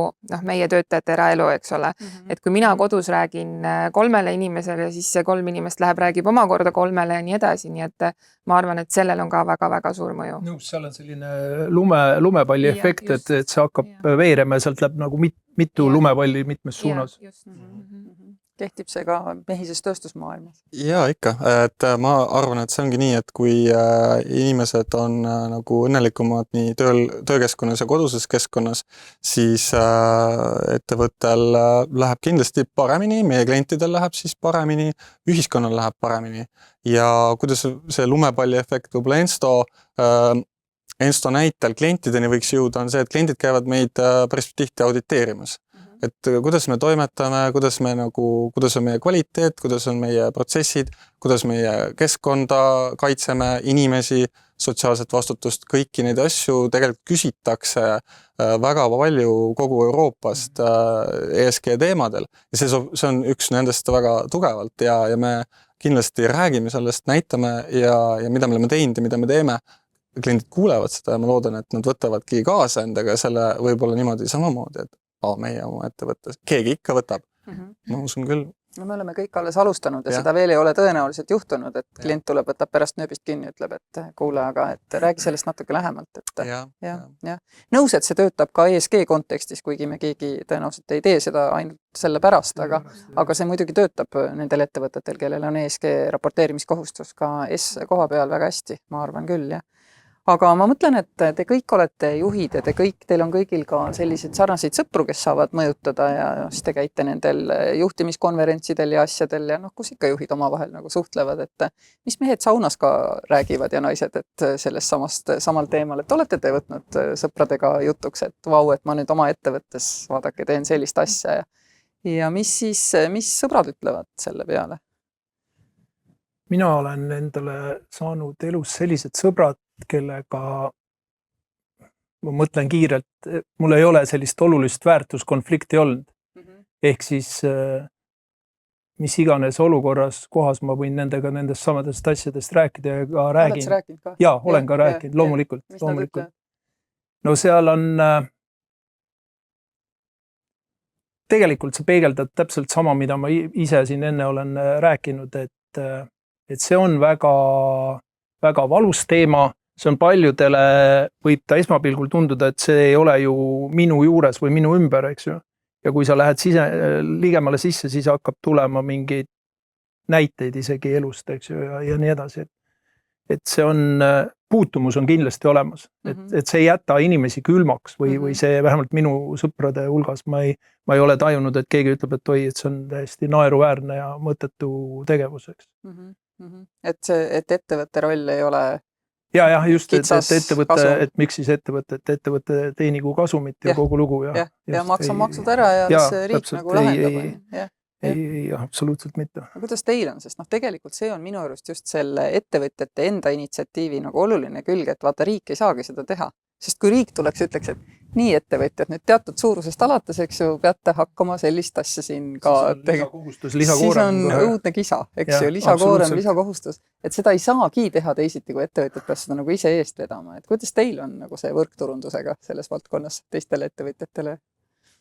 meie töötajate eraelu, eks ole. Et kui mina kodus räägin 3 inimesele, siis see 3 inimest räägib omakorda 3 ja nii edasi. Nii et ma arvan, et sellel on ka väga-väga suur mõju.
Seal on selline lumepalli efekt, et see hakkab veerema ja sealt läheb nagu mitu lumepalli mitmes suunas.
Kehtib see ka mehises tööstusmaailmas?
Jaa, ikka. Et ma arvan, et see ongi nii, et kui inimesed on nagu õnnelikumad nii töökeskkonnas ja koduses keskkonnas, siis ettevõttel läheb kindlasti paremini, meie klientidel läheb siis paremini, ühiskonnal läheb paremini. Ja kuidas see lumepalli efekt võib-olla Ensto näitel klientideni võiks jõuda, on see, et kliendid käivad meid päris tihti auditeerimas. Et kuidas me toimetame, kuidas on meie kvaliteet, kuidas on meie protsessid, kuidas meie keskkonda kaitseme, inimesi, sotsiaalset vastutust, kõiki neid asju tegelikult küsitakse väga palju kogu Euroopast ESG teemadel ja see on üks nendest väga tugevalt ja me kindlasti räägime sellest, näitame ja mida me oleme teinud ja mida me teeme. Kliendid kuulevad seda ja ma loodan, et nad võtavadki kaasa endaga selle võib-olla niimoodi samamoodi, et meie oma ettevõttes, keegi ikka võtab. Ma usun küll.
No me oleme kõik alles alustanud ja seda veel ei ole tõenäoliselt juhtunud, et klient tuleb, võtab pärast nööbist kinni, ütleb, et kuule, aga et räägi sellest natuke lähemalt. Et, ja. Nõus, et see töötab ka ESG kontekstis, kuigi me keegi tõenäoliselt ei tee seda ainult selle pärast, aga see muidugi töötab nendel ettevõtetel, kellel on ESG raporteerimiskohustus ka koha peal väga hästi, ma arvan küll, jah. Aga ma mõtlen, et te kõik olete juhid ja teil on kõigil ka selliseid sarnaseid sõpru, kes saavad mõjutada ja siis te käite nendel juhtimiskonverentsidel ja asjadel ja kus ikka juhid omavahel nagu suhtlevad, et mis mehed saunas ka räägivad ja naised, et sellest samal teemal, et olete te võtnud sõpradega jutuks, et vau, et ma nüüd oma ettevõttes, vaadake, teen sellist asja ja mis sõbrad ütlevad selle peale?
Mina olen endale saanud elus sellised sõbrad, kellega ma mõtlen kiirelt, mul ei ole sellist olulist väärtuskonflikti olnud. Ehk siis mis iganes olukorras kohas ma võin nendega nendest samadest asjadest rääkida ja ka räägin.
Oled sa rääkinud ka?
Jaa, olen ka rääkinud, loomulikult. No seal on tegelikult see peegeldab täpselt sama, mida ma ise siin enne olen rääkinud, et see on väga, väga valus teema. See on paljudele, võib ta esmapilgul tunduda, et see ei ole ju minu juures või minu ümber, eks ju. Ja kui sa lähed ligemale sisse, siis hakkab tulema mingeid näiteid isegi elust, eks ju, ja nii edasi. Et see on, puutumus on kindlasti olemas. Et see ei jäta inimesi külmaks või see vähemalt minu sõprade hulgas ma ei ole tajunud, et keegi ütleb, et oi, et see on täiesti naeruväärne ja mõttetu tegevuseks.
Et ettevõtte roll ei ole
ja just, et ettevõtte, et miks siis ettevõtte teenigu kasumit ja kogu lugu.
Ja maksa maksud ära ja see riik nagu lahendab.
Ei, absoluutselt mitte.
Kuidas teil on, sest tegelikult see on minu arust just selle ettevõtjate enda initsiatiivi nagu oluline külg, et vaata, riik ei saagi seda teha. Sest kui riik tuleks, ütleks, et nii ettevõtjad nüüd teatud suurusest alates, eks ju, peate hakkama sellist asja siin ka siis on õudne kisa, eks ju, lisakoorem, lisakohustus. Et seda ei saagi teha teisiti, kui ettevõtjad peab seda nagu ise eest vedama. Et kuidas teil on nagu see võrkturundusega selles valdkonnas teistele ettevõtjatele?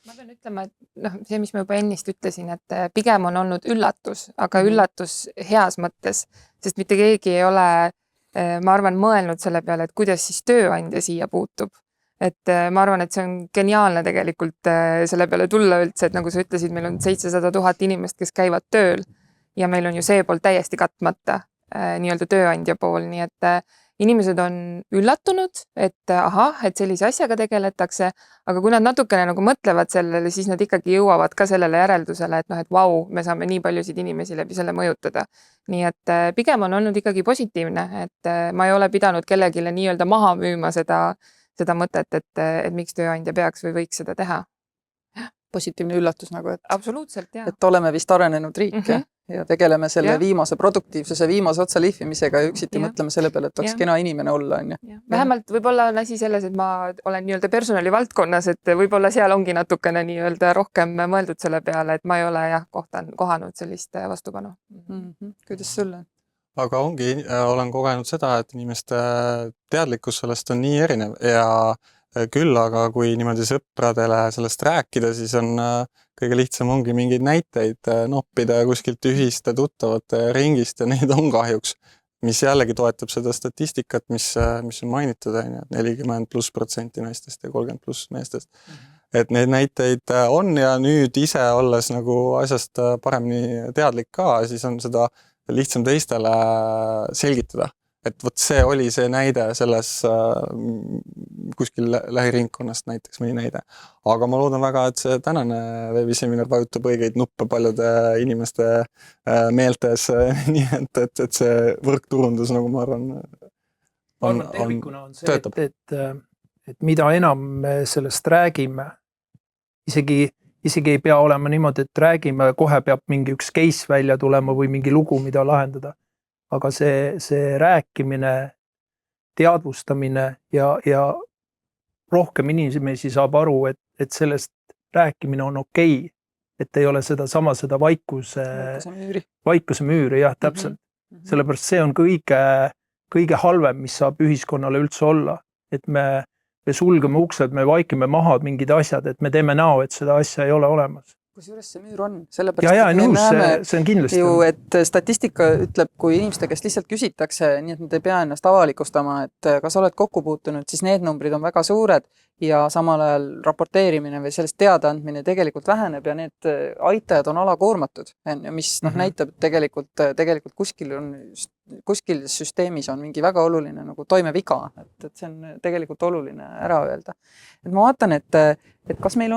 Ma pean ütlema, et see, mis ma juba ennist ütlesin, et pigem on olnud üllatus, aga üllatus heas mõttes, sest mitte keegi ei ole, ma arvan, mõelnud selle peale, et kuidas siis tööandja siia puutub. Et ma arvan, et see on geniaalne tegelikult selle peale tulla üldse, et nagu sa ütlesid, meil on 700 000 inimest, kes käivad tööl ja meil on ju see pool täiesti katmata, nii-öelda tööandja pool, nii et inimesed on üllatunud, et ahah, et sellise asjaga tegeletakse, aga kui nad natukene nagu mõtlevad sellele, siis nad ikkagi jõuavad ka sellele järeldusele, et vau, me saame nii paljusid inimesi läbi selle mõjutada. Nii et pigem on olnud ikkagi positiivne, et ma ei ole pidanud kellegile nii-öelda maha müüma seda mõtet, et miks tööandja peaks või võiks seda teha.
Positiivne üllatus nagu, et
absoluutselt, jah.
Et oleme vist arenenud riik ja tegeleme selle viimase produktiivsuse, viimase otsa lihvimisega ja üksiti mõtleme selle peale, et oleks kena inimene olla.
Vähemalt võib-olla on asi selles, et ma olen nii-öelda personali valdkonnas, et võib-olla seal ongi natukene nii-öelda rohkem mõeldud selle peale, et ma ei ole kohanud sellist vastupanu.
Kuidas sulle?
Aga olen kogenud seda, et inimeste teadlikkus sellest on nii erinev ja küll, aga kui niimoodi sõpradele sellest rääkida, siis on kõige lihtsam ongi mingeid näiteid noppida kuskilt ühiste tuttavate ringist ja neid on kahjuks, mis jällegi toetab seda statistikat, mis on mainitud, 40+ % naistest ja 30+ meestest. Et neid näiteid on ja nüüd ise olles nagu asjast paremini teadlik ka, siis on seda lihtsam teistele selgitada. Et võt see oli see näide selles kuskil lähiringkonnast näiteks mõni näide. Aga ma loodan väga, et see tänane veebiseminar vajutab õigeid nuppe paljude inimeste meeltes, nii et see võrkturundus, nagu ma arvan,
tervikuna on see, et mida enam me sellest räägime, isegi ei pea olema niimoodi, et räägime, kohe peab mingi üks case välja tulema või mingi lugu, mida lahendada. Aga see rääkimine teadvustamine ja rohkem inimesi saab aru, et sellest rääkimine on okei. Et ei ole seda vaikuse müüri, jah, täpselt. Sellepärast see on kõige halvem, mis saab ühiskonnale üldse olla. Et me sulgeme uksed, me vaikime maha mingid asjad, et me teeme näo, et seda asja ei ole olemas.
Kusjuures see müür on, sellepärast
ja, nõus, see on kindlasti.
Ju, et statistika ütleb, kui inimeste käest lihtsalt küsitakse, nii et nad ei pea ennast avalikustama, et kas oled kokku puutunud, siis need numbrid on väga suured ja samal ajal raporteerimine või sellest teadaandmine tegelikult väheneb ja need aitajad on alakoormatud, mis näitab, et tegelikult kuskil süsteemis on mingi väga oluline nagu toimeviga, et see on tegelikult oluline ära öelda. Et ma vaatan, et kas meil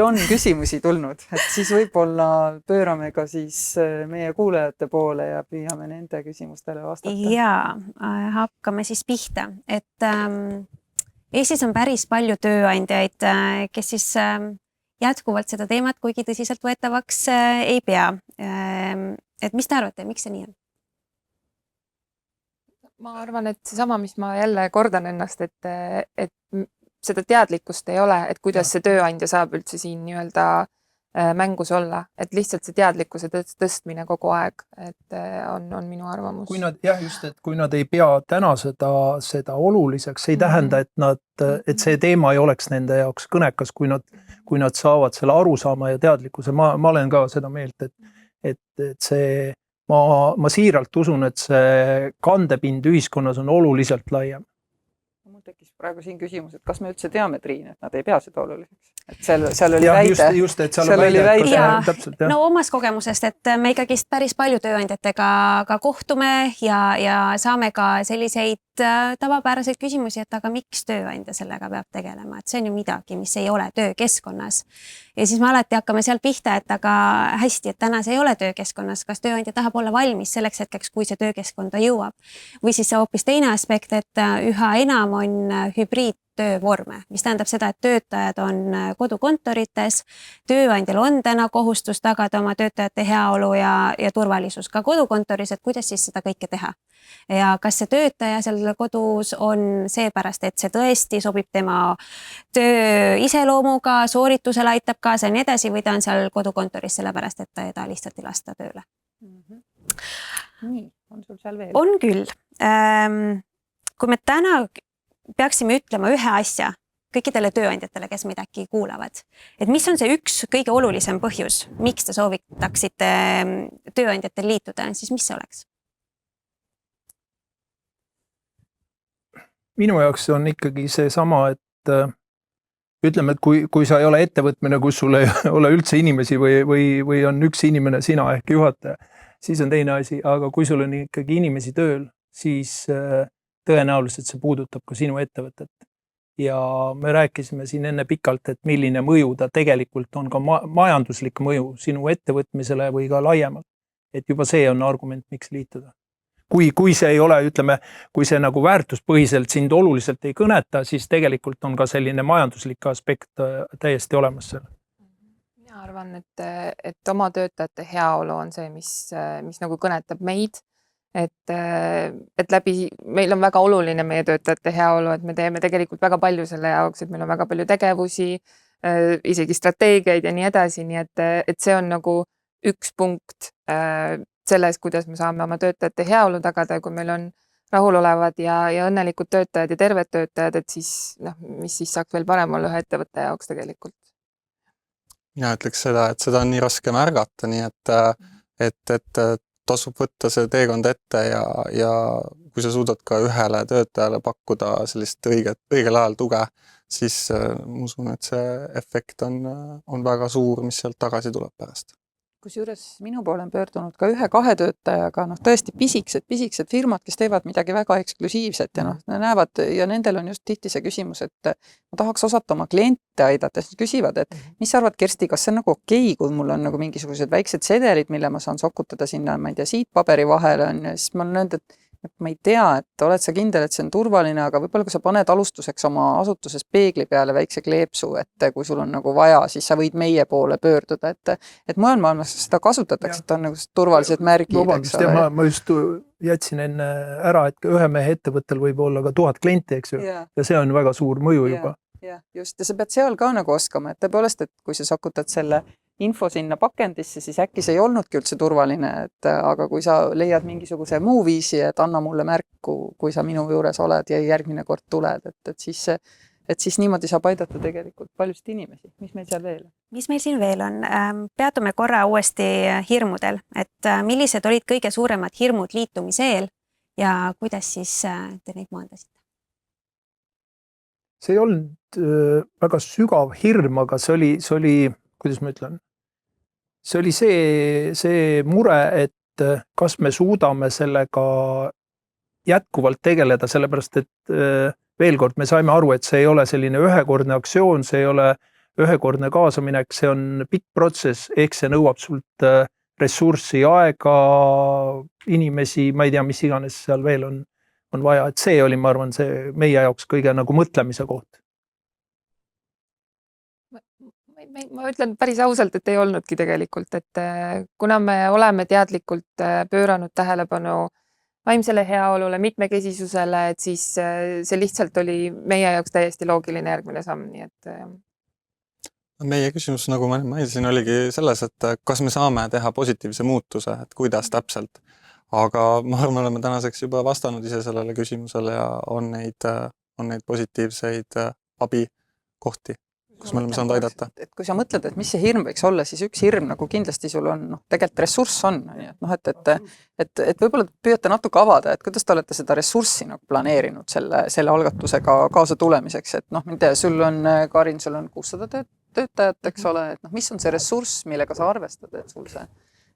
on küsimusi tulnud, et siis võib-olla pöörame ka siis meie kuulajate poole ja püüame nende küsimustele vastata.
Jaa, hakkame siis pihta, et Eestis on päris palju tööandjaid, kes siis jätkuvalt seda teemat kuigi tõsiselt võetavaks ei pea. Et mis te arvate, miks see nii on?
Ma arvan, et seesama, mis ma jälle kordan ennast, et seda teadlikkust ei ole, et kuidas see tööandja saab üldse siin nii-öelda mängus olla, et lihtsalt see teadlikkuse tõstmine kogu aeg, et on minu arvamus.
Kui nad ei pea täna seda oluliseks, ei tähenda, et see teema ei oleks nende jaoks kõnekas, kui nad saavad selle arusaama ja teadlikkuse. Ma olen ka seda meelt, et see, ma siiralt usun, et see kandepind ühiskonnas on oluliselt laiem.
Mul tekkis praegu siin küsimus, et kas me üldse teame, Triin, et nad ei pea seda oluliseks? Et seal oli väide.
Just, et seal on väide.
No omast kogemusest, et me ikkagist päris palju tööandjatega ka kohtume ja saame ka selliseid tavapäraseid küsimusi, et aga miks tööandja sellega peab tegelema, et see on ju midagi, mis ei ole töökeskkonnas. Ja siis me alati hakkame seal pihta, et aga hästi, et täna see ei ole töökeskkonnas, kas tööandja tahab olla valmis selleks hetkeks, kui see töökeskkonda jõuab. Või siis hoopis teine aspekt, et üha enam on hübriidtöövorme, mis tähendab seda, et töötajad on kodukontorites, tööandjal on täna kohustus tagada oma töötajate heaolu ja turvalisus ka kodukontoris, et kuidas siis seda kõike teha. Ja kas see töötaja seal kodus on seepärast, et see tõesti sobib tema töö iseloomuga, sooritusele aitab kaasa ja nii edasi, või ta on seal kodukontoris sellepärast, et ta lihtsalt ei lasta tööle.
Nii, on sul seal veel?
On küll. Kui me täna peaksime ütlema ühe asja kõikidele tööandjatele, kes meid äkki kuulavad, et mis on see üks kõige olulisem põhjus, miks te soovitaksite tööandjatel liituda, siis mis see oleks?
Minu jaoks on ikkagi see sama, et ütleme, et kui sa ei ole ettevõtmine, kus sul ei ole üldse inimesi või on üks inimene, sina ehk juhataja, siis on teine asi, aga kui sul on ikkagi inimesi tööl, siis tõenäoliselt see puudutab ka sinu ettevõtet. Ja me rääkisime siin enne pikalt, et milline mõju ta tegelikult on ka majanduslik mõju sinu ettevõtmisele või ka laiemalt. Et juba see on argument, miks liituda. Kui see ei ole, ütleme, kui see nagu väärtuspõhiselt sind oluliselt ei kõneta, siis tegelikult on ka selline majanduslik aspekt täiesti olemas seal.
Mina arvan, et oma töötajate heaolu on see, mis nagu kõnetab meid. Et meil on väga oluline meie töötajate heaolu, et me teeme tegelikult väga palju selle jaoks, et meil on väga palju tegevusi, isegi strateegiaid ja nii edasi, nii et see on nagu üks punkt selles, kuidas me saame oma töötajate heaolu tagada, kui meil on rahulolevad ja õnnelikud töötajad ja terved töötajad, et siis, mis siis saaks veel parem olla ühe ettevõtte jaoks tegelikult?
Mina ütleks seda, et seda on nii raske märgata, nii et tasub võtta see teekond ette ja kui sa suudad ka ühele töötajale pakkuda sellist õigel ajal tuge, siis ma usun, et see efekt on väga suur, mis sealt tagasi tuleb pärast.
Kusjuures minu poole on pöördunud ka 1-2 töötajaga, tõesti pisikesed firmad, kes teevad midagi väga eksklusiivset ja näevad ja nendel on just tihti see küsimus, et ma tahaks osata oma kliente aidata, siis küsivad, et mis sa arvad, Kersti, kas see on nagu okei, kui mul on nagu mingisugused väiksed sedelid, mille ma saan sokutada sinna, ma ei tea, siit paberi vahele on ja siis ma olen öelnud, et et ma ei tea, et oled sa kindel, et see on turvaline, aga võib-olla kui sa paned alustuseks oma asutuses peegli peale väikse kleepsu, et kui sul on nagu vaja, siis sa võid meie poole pöörduda, et mujal maailmas seda kasutatakse, et on nagu turvalised märgid.
Vabandust, ma just jätsin enne ära, et ühe mehe ettevõttel võib olla ka 1000 klienti, eks ju, ja see on väga suur mõju juba.
Ja, just, ja sa pead seal ka nagu oskama, et tõepoolest, et kui sa sakutad selle info sinna pakendisse, siis äkki see ei olnudki üldse turvaline, et aga kui sa leiad mingisuguse muu viisi, et anna mulle märku, kui sa minu juures oled ja järgmine kord tuled, et siis niimoodi saab aidata tegelikult paljusid inimesi. Mis meil seal veel?
Mis meil siin veel on? Peatume korra uuesti hirmudel, et millised olid kõige suuremad hirmud liitumise eel ja kuidas siis te neid maandasite?
See ei olnud väga sügav hirm, aga see oli, kuidas ma ütlen, see oli see mure, et kas me suudame sellega jätkuvalt tegeleda, sellepärast et veel kord me saime aru, et see ei ole selline ühekordne aktsioon, see ei ole ühekordne kaasaminek, see on pikk protsess, ehk see nõuab sult ressurssi, aega, inimesi, ma ei tea, mis iganes seal veel on vaja, et see oli, ma arvan, see meie jaoks kõige nagu mõtlemise koht.
Ma ütlen päris ausalt, et ei olnudki tegelikult, et kuna me oleme teadlikult pööranud tähelepanu vaimsele heaolule, mitmekesisusele, et siis see lihtsalt oli meie jaoks täiesti loogiline järgmine samm, nii et
Meie küsimus, nagu ma mainisin, oligi selles, et kas me saame teha positiivse muutuse, et kuidas täpselt. Aga ma arvan, me oleme tänaseks juba vastanud ise sellele küsimusele ja on neid positiivseid abikohti, kus me oleme saanud aidata.
Et kui sa mõtled, et mis see hirm võiks olla, siis üks hirm nagu kindlasti sul on, tegelikult ressurss on, et võib-olla püüate natuke avada, et kuidas te olete seda ressurssi nagu planeerinud selle algatusega kaasa tulemiseks, et ma ei tea, sul on, Karin, sul on 600 töötajat, eks ole, et mis on see ressurss, millega sa arvestad,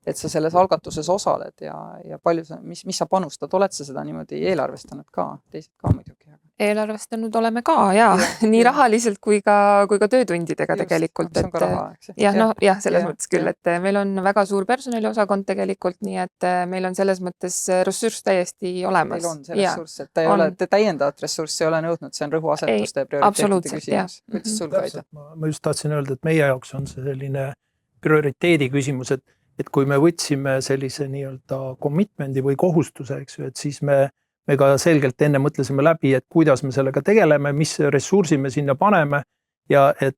et sa selles algatuses osaled ja palju sa, mis sa panustad, oled sa seda niimoodi eelarvestanud ka, teised ka muidugi?
Eelarvestanud oleme ka, jaa, nii rahaliselt kui ka töötundidega tegelikult.
See on ka raha, eks?
Jah, selles mõttes küll, et meil on väga suur personaliosakond tegelikult, nii et meil on selles mõttes ressurss täiesti olemas.
Meil on see ressurss, et te täiendavat ressurssi ei ole nõudnud, see on rõhuasetuste ja prioriteetide küsimus. Kuidas sul kaida?
Ma just tahtsin öelda, et meie jaoks on see selline prioriteedi küsimus, et kui me võtsime sellise nii-öelda commitmendi või kohustuse, eks ju, et siis me ka selgelt enne mõtlesime läbi, et kuidas me sellega tegeleme, mis ressursi me sinna paneme ja et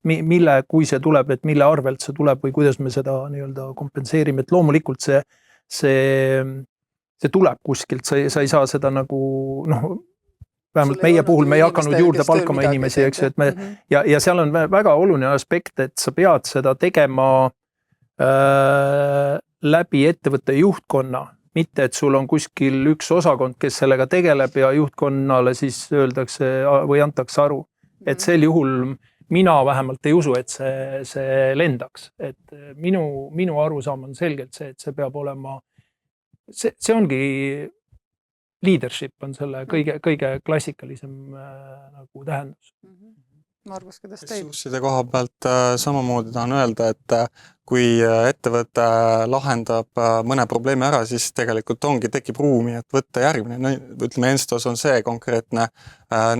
kui see tuleb, et mille arvelt see tuleb või kuidas me seda nii-öelda kompenseerime, et loomulikult see tuleb kuskilt, sa ei saa seda nagu, vähemalt meie puhul me ei hakanud juurde palkama inimesi, eks ju, et ja seal on väga oluline aspekt, et sa pead seda tegema läbi ettevõtte juhtkonna, mitte et sul on kuskil üks osakond, kes sellega tegeleb ja juhtkonnale siis öeldakse või antakse aru. Et sel juhul mina vähemalt ei usu, et see lendaks. Et minu arusaam on selgelt see, et see peab olema, see ongi leadership on selle kõige klassikalisem nagu tähendus.
Margus, kuidas teil?
Ressursside koha pealt samamoodi tahan öelda, et kui ettevõte lahendab mõne probleemi ära, siis tegelikult tekib ruumi, et võtta järgmine. Ütleme, Enstos on see konkreetne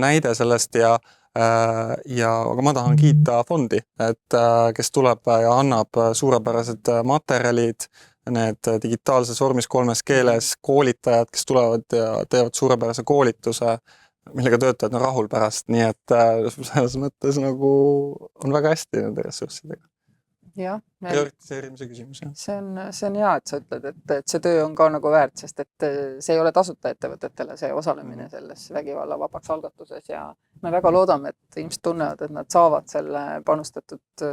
näide sellest aga ma tahan kiita fondi, et kes tuleb ja annab suurepärased materjalid, need digitaalses vormis 3 keeles, koolitajad, kes tulevad ja teevad suurepärase koolituse, millega töötajad on rahul pärast, nii et selles mõttes nagu on väga hästi nende ressurssidega. Prioritiseerimise küsimus.
See on hea, et sa ütled, et see töö on ka nagu väärt, sest et see ei ole tasuta ettevõtetele, see osalemine selles vägivalla vabaks algatuses ja me väga loodame, et ilmselt tunnevad, et nad saavad selle panustatud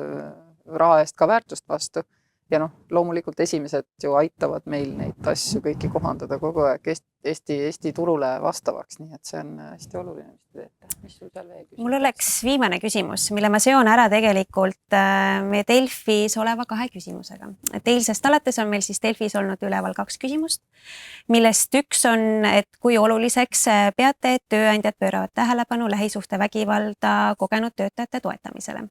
raha eest ka väärtust vastu. Ja loomulikult esimesed ju aitavad meil neid asju kõiki kohandada kogu aeg Eesti turule vastavaks, nii et see on hästi oluline, mis te teete. Mis sul seal veel küsimus?
Mul oleks viimane küsimus, mille ma seon ära tegelikult meie Delfis oleva 2 küsimusega. Et eilsest alates on meil siis Delfis olnud üleval 2 küsimust, millest üks on, et kui oluliseks peate, et tööandjad pööravad tähelepanu lähisuhtevägivalda kogenud töötajate toetamisele.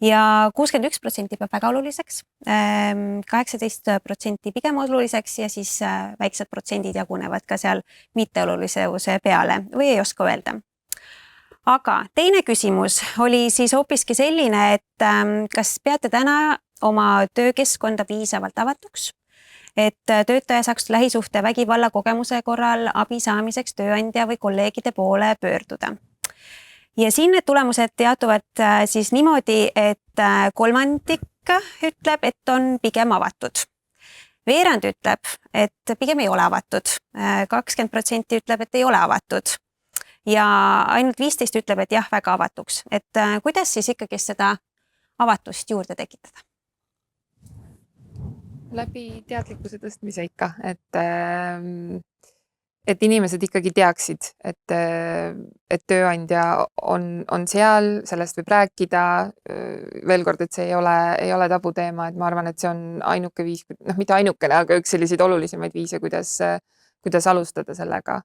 ja 61% peab väga oluliseks, 18% pigem oluliseks ja siis väiksed protsendid jagunevad ka seal mitteolulisuse peale või ei oska öelda. Aga teine küsimus oli siis hoopiski selline, et kas peate täna oma töökeskkonda piisavalt avatuks, et töötaja saaks lähisuhte vägivalla kogemuse korral abi saamiseks tööandja või kolleegide poole pöörduda. Ja siin need tulemused teatuvad siis niimoodi, et 1/3 ütleb, et on pigem avatud. Veerand ütleb, et pigem ei ole avatud. 20% ütleb, et ei ole avatud. Ja ainult 15 ütleb, et jah, väga avatuks. Et kuidas siis ikkagi seda avatust juurde tekitada?
Läbi teadlikkuse tõstmise ikka, et inimesed ikkagi teaksid, et tööandja on seal, sellest võib rääkida. Veel kord, et see ei ole tabuteema, et ma arvan, et see on ainuke viis, mitte ainukene, aga üks selliseid olulisemaid viise, kuidas alustada sellega.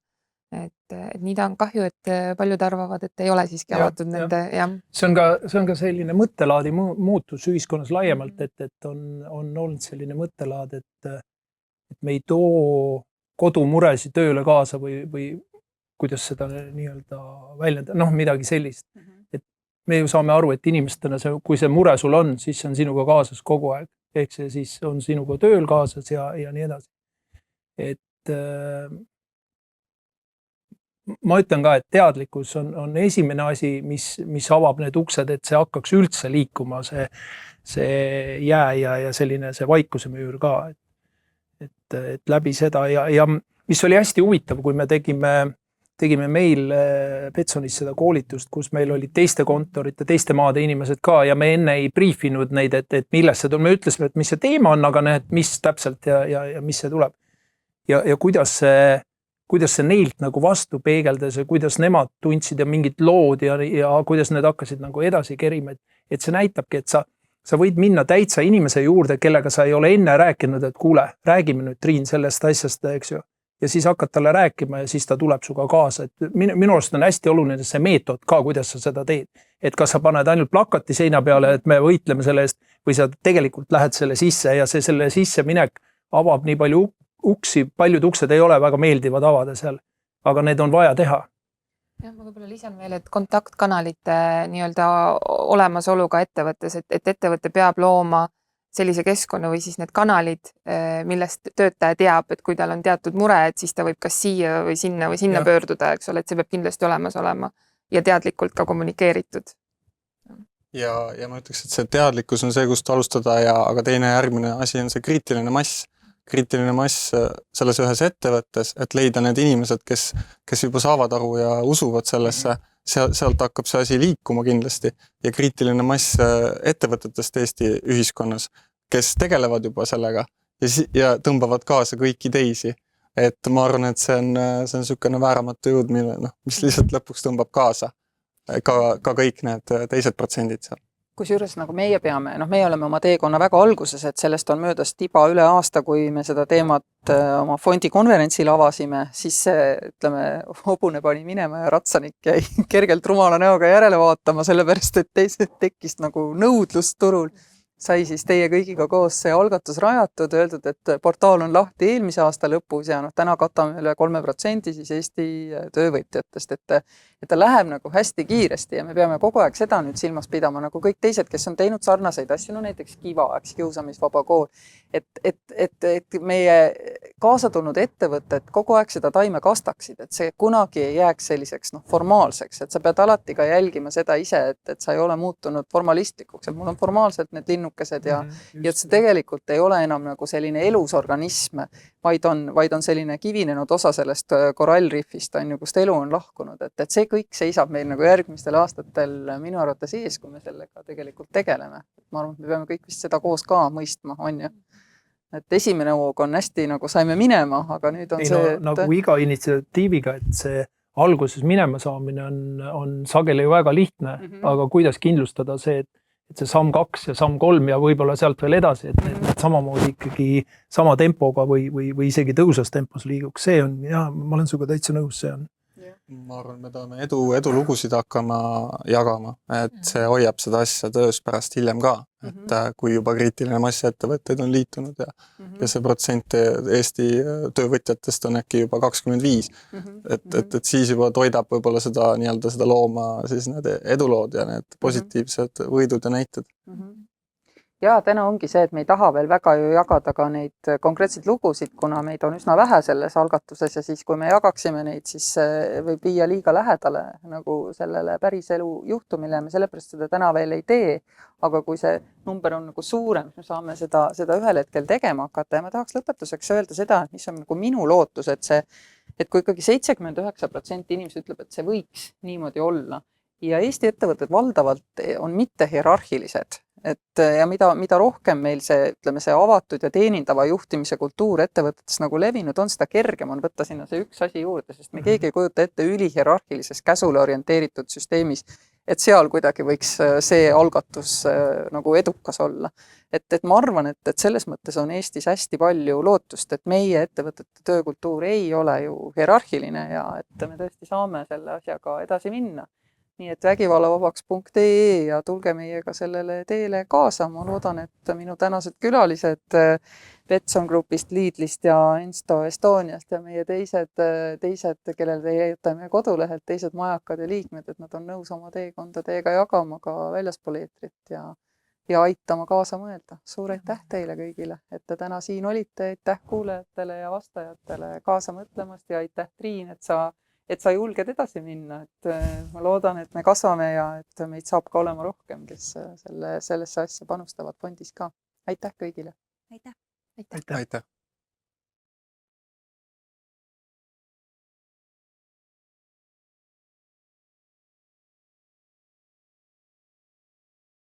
Et nii ta on kahju, et paljud arvavad, et ei ole siiski avatud nende.
See on ka selline mõttelaadi muutus ühiskonnas laiemalt, et on olnud selline mõttelaad, et me ei too kodumuresid tööle kaasa või kuidas seda nii-öelda väljendada, midagi sellist. Et me ju saame aru, et inimestena, kui see mure sul on, siis see on sinuga kaasas kogu aeg. Ehk see siis on sinuga tööl kaasas ja nii edasi. Et ma ütlen ka, et teadlikkus on esimene asi, mis avab need uksed, et see hakkaks üldse liikuma, see jää ja selline see vaikuse müür ka. Et läbi seda ja mis oli hästi huvitav, kui me tegime meil Betsonis seda koolitust, kus meil olid teiste kontorite, teiste maade inimesed ka ja me enne ei briefinud neid, et millest see tuleb. Me ütlesime, et mis see teema on, aga need, mis täpselt ja mis see tuleb. Ja kuidas see neilt nagu vastu peegeldas ja kuidas nemad tundsid ja mingid lood ja kuidas need hakkasid nagu edasi kerima. Et see näitabki, et sa võid minna täitsa inimese juurde, kellega sa ei ole enne rääkinud, et kuule, räägime nüüd Triin sellest asjast, eks ju. Ja siis hakkad talle rääkima ja siis ta tuleb suga kaasa. Et minu arust on hästi oluline see meetod ka, kuidas sa seda teed. Et kas sa paned ainult plakati seina peale, et me võitleme selle eest või sa tegelikult lähed selle sisse ja selle sisse minek avab nii palju uksi, paljud uksed ei ole väga meeldivad avada seal, aga need on vaja teha.
Jah, ma võib-olla lisan veel, et kontaktkanalite nii-öelda olemasoluga ettevõttes, et ettevõte peab looma sellise keskkonna või siis need kanalid, millest töötaja teab, et kui tal on teatud mure, et siis ta võib kas siia või sinna pöörduda, eks ole, et see peab kindlasti olemas olema ja teadlikult ka kommunikeeritud.
Ja ma ütleks, et see teadlikkus on see, kust alustada, aga teine järgmine asi on see kriitiline mass selles ühes ettevõttes, et leida need inimesed, kes juba saavad aru ja usuvad sellesse, sealt hakkab see asi liikuma kindlasti ja kriitiline mass ettevõtetest Eesti ühiskonnas, kes tegelevad juba sellega ja tõmbavad kaasa kõiki teisi. Et ma arvan, et see on niisugune vääramatu jõud, mis lihtsalt lõpuks tõmbab kaasa ka kõik need teised protsendid seal.
Kusjuures nagu meie oleme oma teekonna väga alguses, et sellest on möödas tiba üle aasta, kui me seda teemat oma fondi konverentsil avasime, siis hobune pani minema ja ratsanik jäi kergelt rumala näoga järele vaatama, sellepärast, et tekkis nagu nõudlus turul. Sai siis teie kõigiga koos see algatus rajatud, öeldud, et portaal on lahti eelmise aasta lõpus ja täna katame üle 3% siis Eesti töövõtjatest, et ta läheb nagu hästi kiiresti ja me peame kogu aeg seda nüüd silmas pidama, nagu kõik teised, kes on teinud sarnaseid asju, näiteks Kiva, kiusamisvaba kool, et meie kaasa tulnud ettevõtted kogu aeg seda taime kastaksid, et see kunagi ei jääks selliseks formaalseks, et sa pead alati ka jälgima seda ise, et sa ei ole muutunud formalistlikuks, et mul on formaalselt need linnukesed ja et see tegelikult ei ole enam nagu selline elus organism, vaid on selline kivinenud osa sellest korallrifist, kust elu on lahkunud, et see kõik seisab meil nagu järgmistel aastatel minu arvates ees, kui me sellega tegelikult tegeleme. Ma arvan, et me peame kõik vist seda koos ka mõistma, on ju. Et esimene hoog on hästi nagu saime minema, aga nüüd on see...
Nagu iga initsiatiiviga, et see alguses minema saamine on sageli väga lihtne, aga kuidas kindlustada see, et see samm 2 ja samm 3 ja võib-olla sealt veel edasi, et samamoodi ikkagi sama tempoga või isegi tõusas tempos liiguks. See on, ma olen suga täitsa nõus, see on.
ma arvan, me tahame edulugusid hakkama jagama, et see hoiab seda asja töös pärast hiljem ka, et kui juba kriitiline mass ettevõtteid on liitunud ja see protsent Eesti töövõtjatest on äkki juba 25, et siis juba toidab võib-olla seda nii-öelda seda looma siis need edulood ja need positiivsed võidud ja näited.
Ja täna ongi see, et me ei taha veel väga ju jagada ka neid konkreetseid lugusid, kuna meid on üsna vähe selles algatuses ja siis, kui me jagaksime neid, siis võib viia liiga lähedale nagu sellele päriselu juhtumile ja me sellepärast seda täna veel ei tee. Aga kui see number on nagu suurem, me saame seda ühel hetkel tegema hakata ja ma tahaks lõpetuseks öelda seda, et mis on nagu minu lootus, et kui ikkagi 79% inimesi ütleb, et see võiks niimoodi olla ja Eesti ettevõtted valdavalt on mitte hierarhilised, ja mida rohkem meil see avatud ja teenindava juhtimise kultuur ettevõtetes nagu levinud on, seda kergem on võtta sinna see üks asi juurde, sest me keegi ei kujuta ette ülihierarhilises käsule orienteeritud süsteemis, et seal kuidagi võiks see algatus nagu edukas olla. Et ma arvan, et selles mõttes on Eestis hästi palju lootust, et meie ettevõtete töökultuur ei ole ju hierarhiline ja et me tõesti saame selle asjaga edasi minna. Nii et vägivallavabaks.ee ja tulge meiega sellele teele kaasa. Ma loodan, et minu tänased külalised Betson Groupist, Lidlist ja Ensto Estoniast ja meie teised, kellel te jääte meie kodulehelt, teised majakad ja liikmed, et nad on nõus oma teekonda teiega jagama ka väljaspool eetrit ja aitama kaasa mõelda. Suur aitäh teile kõigile, et te täna siin olite, aitäh kuulajatele ja vastajatele kaasa mõtlemast ja aitäh Triin, et sa julged edasi minna, et ma loodan, et me kasvame ja et meid saab ka olema rohkem, kes sellesse asja panustavad fondis ka. Aitäh kõigile!
Aitäh!
Aitäh!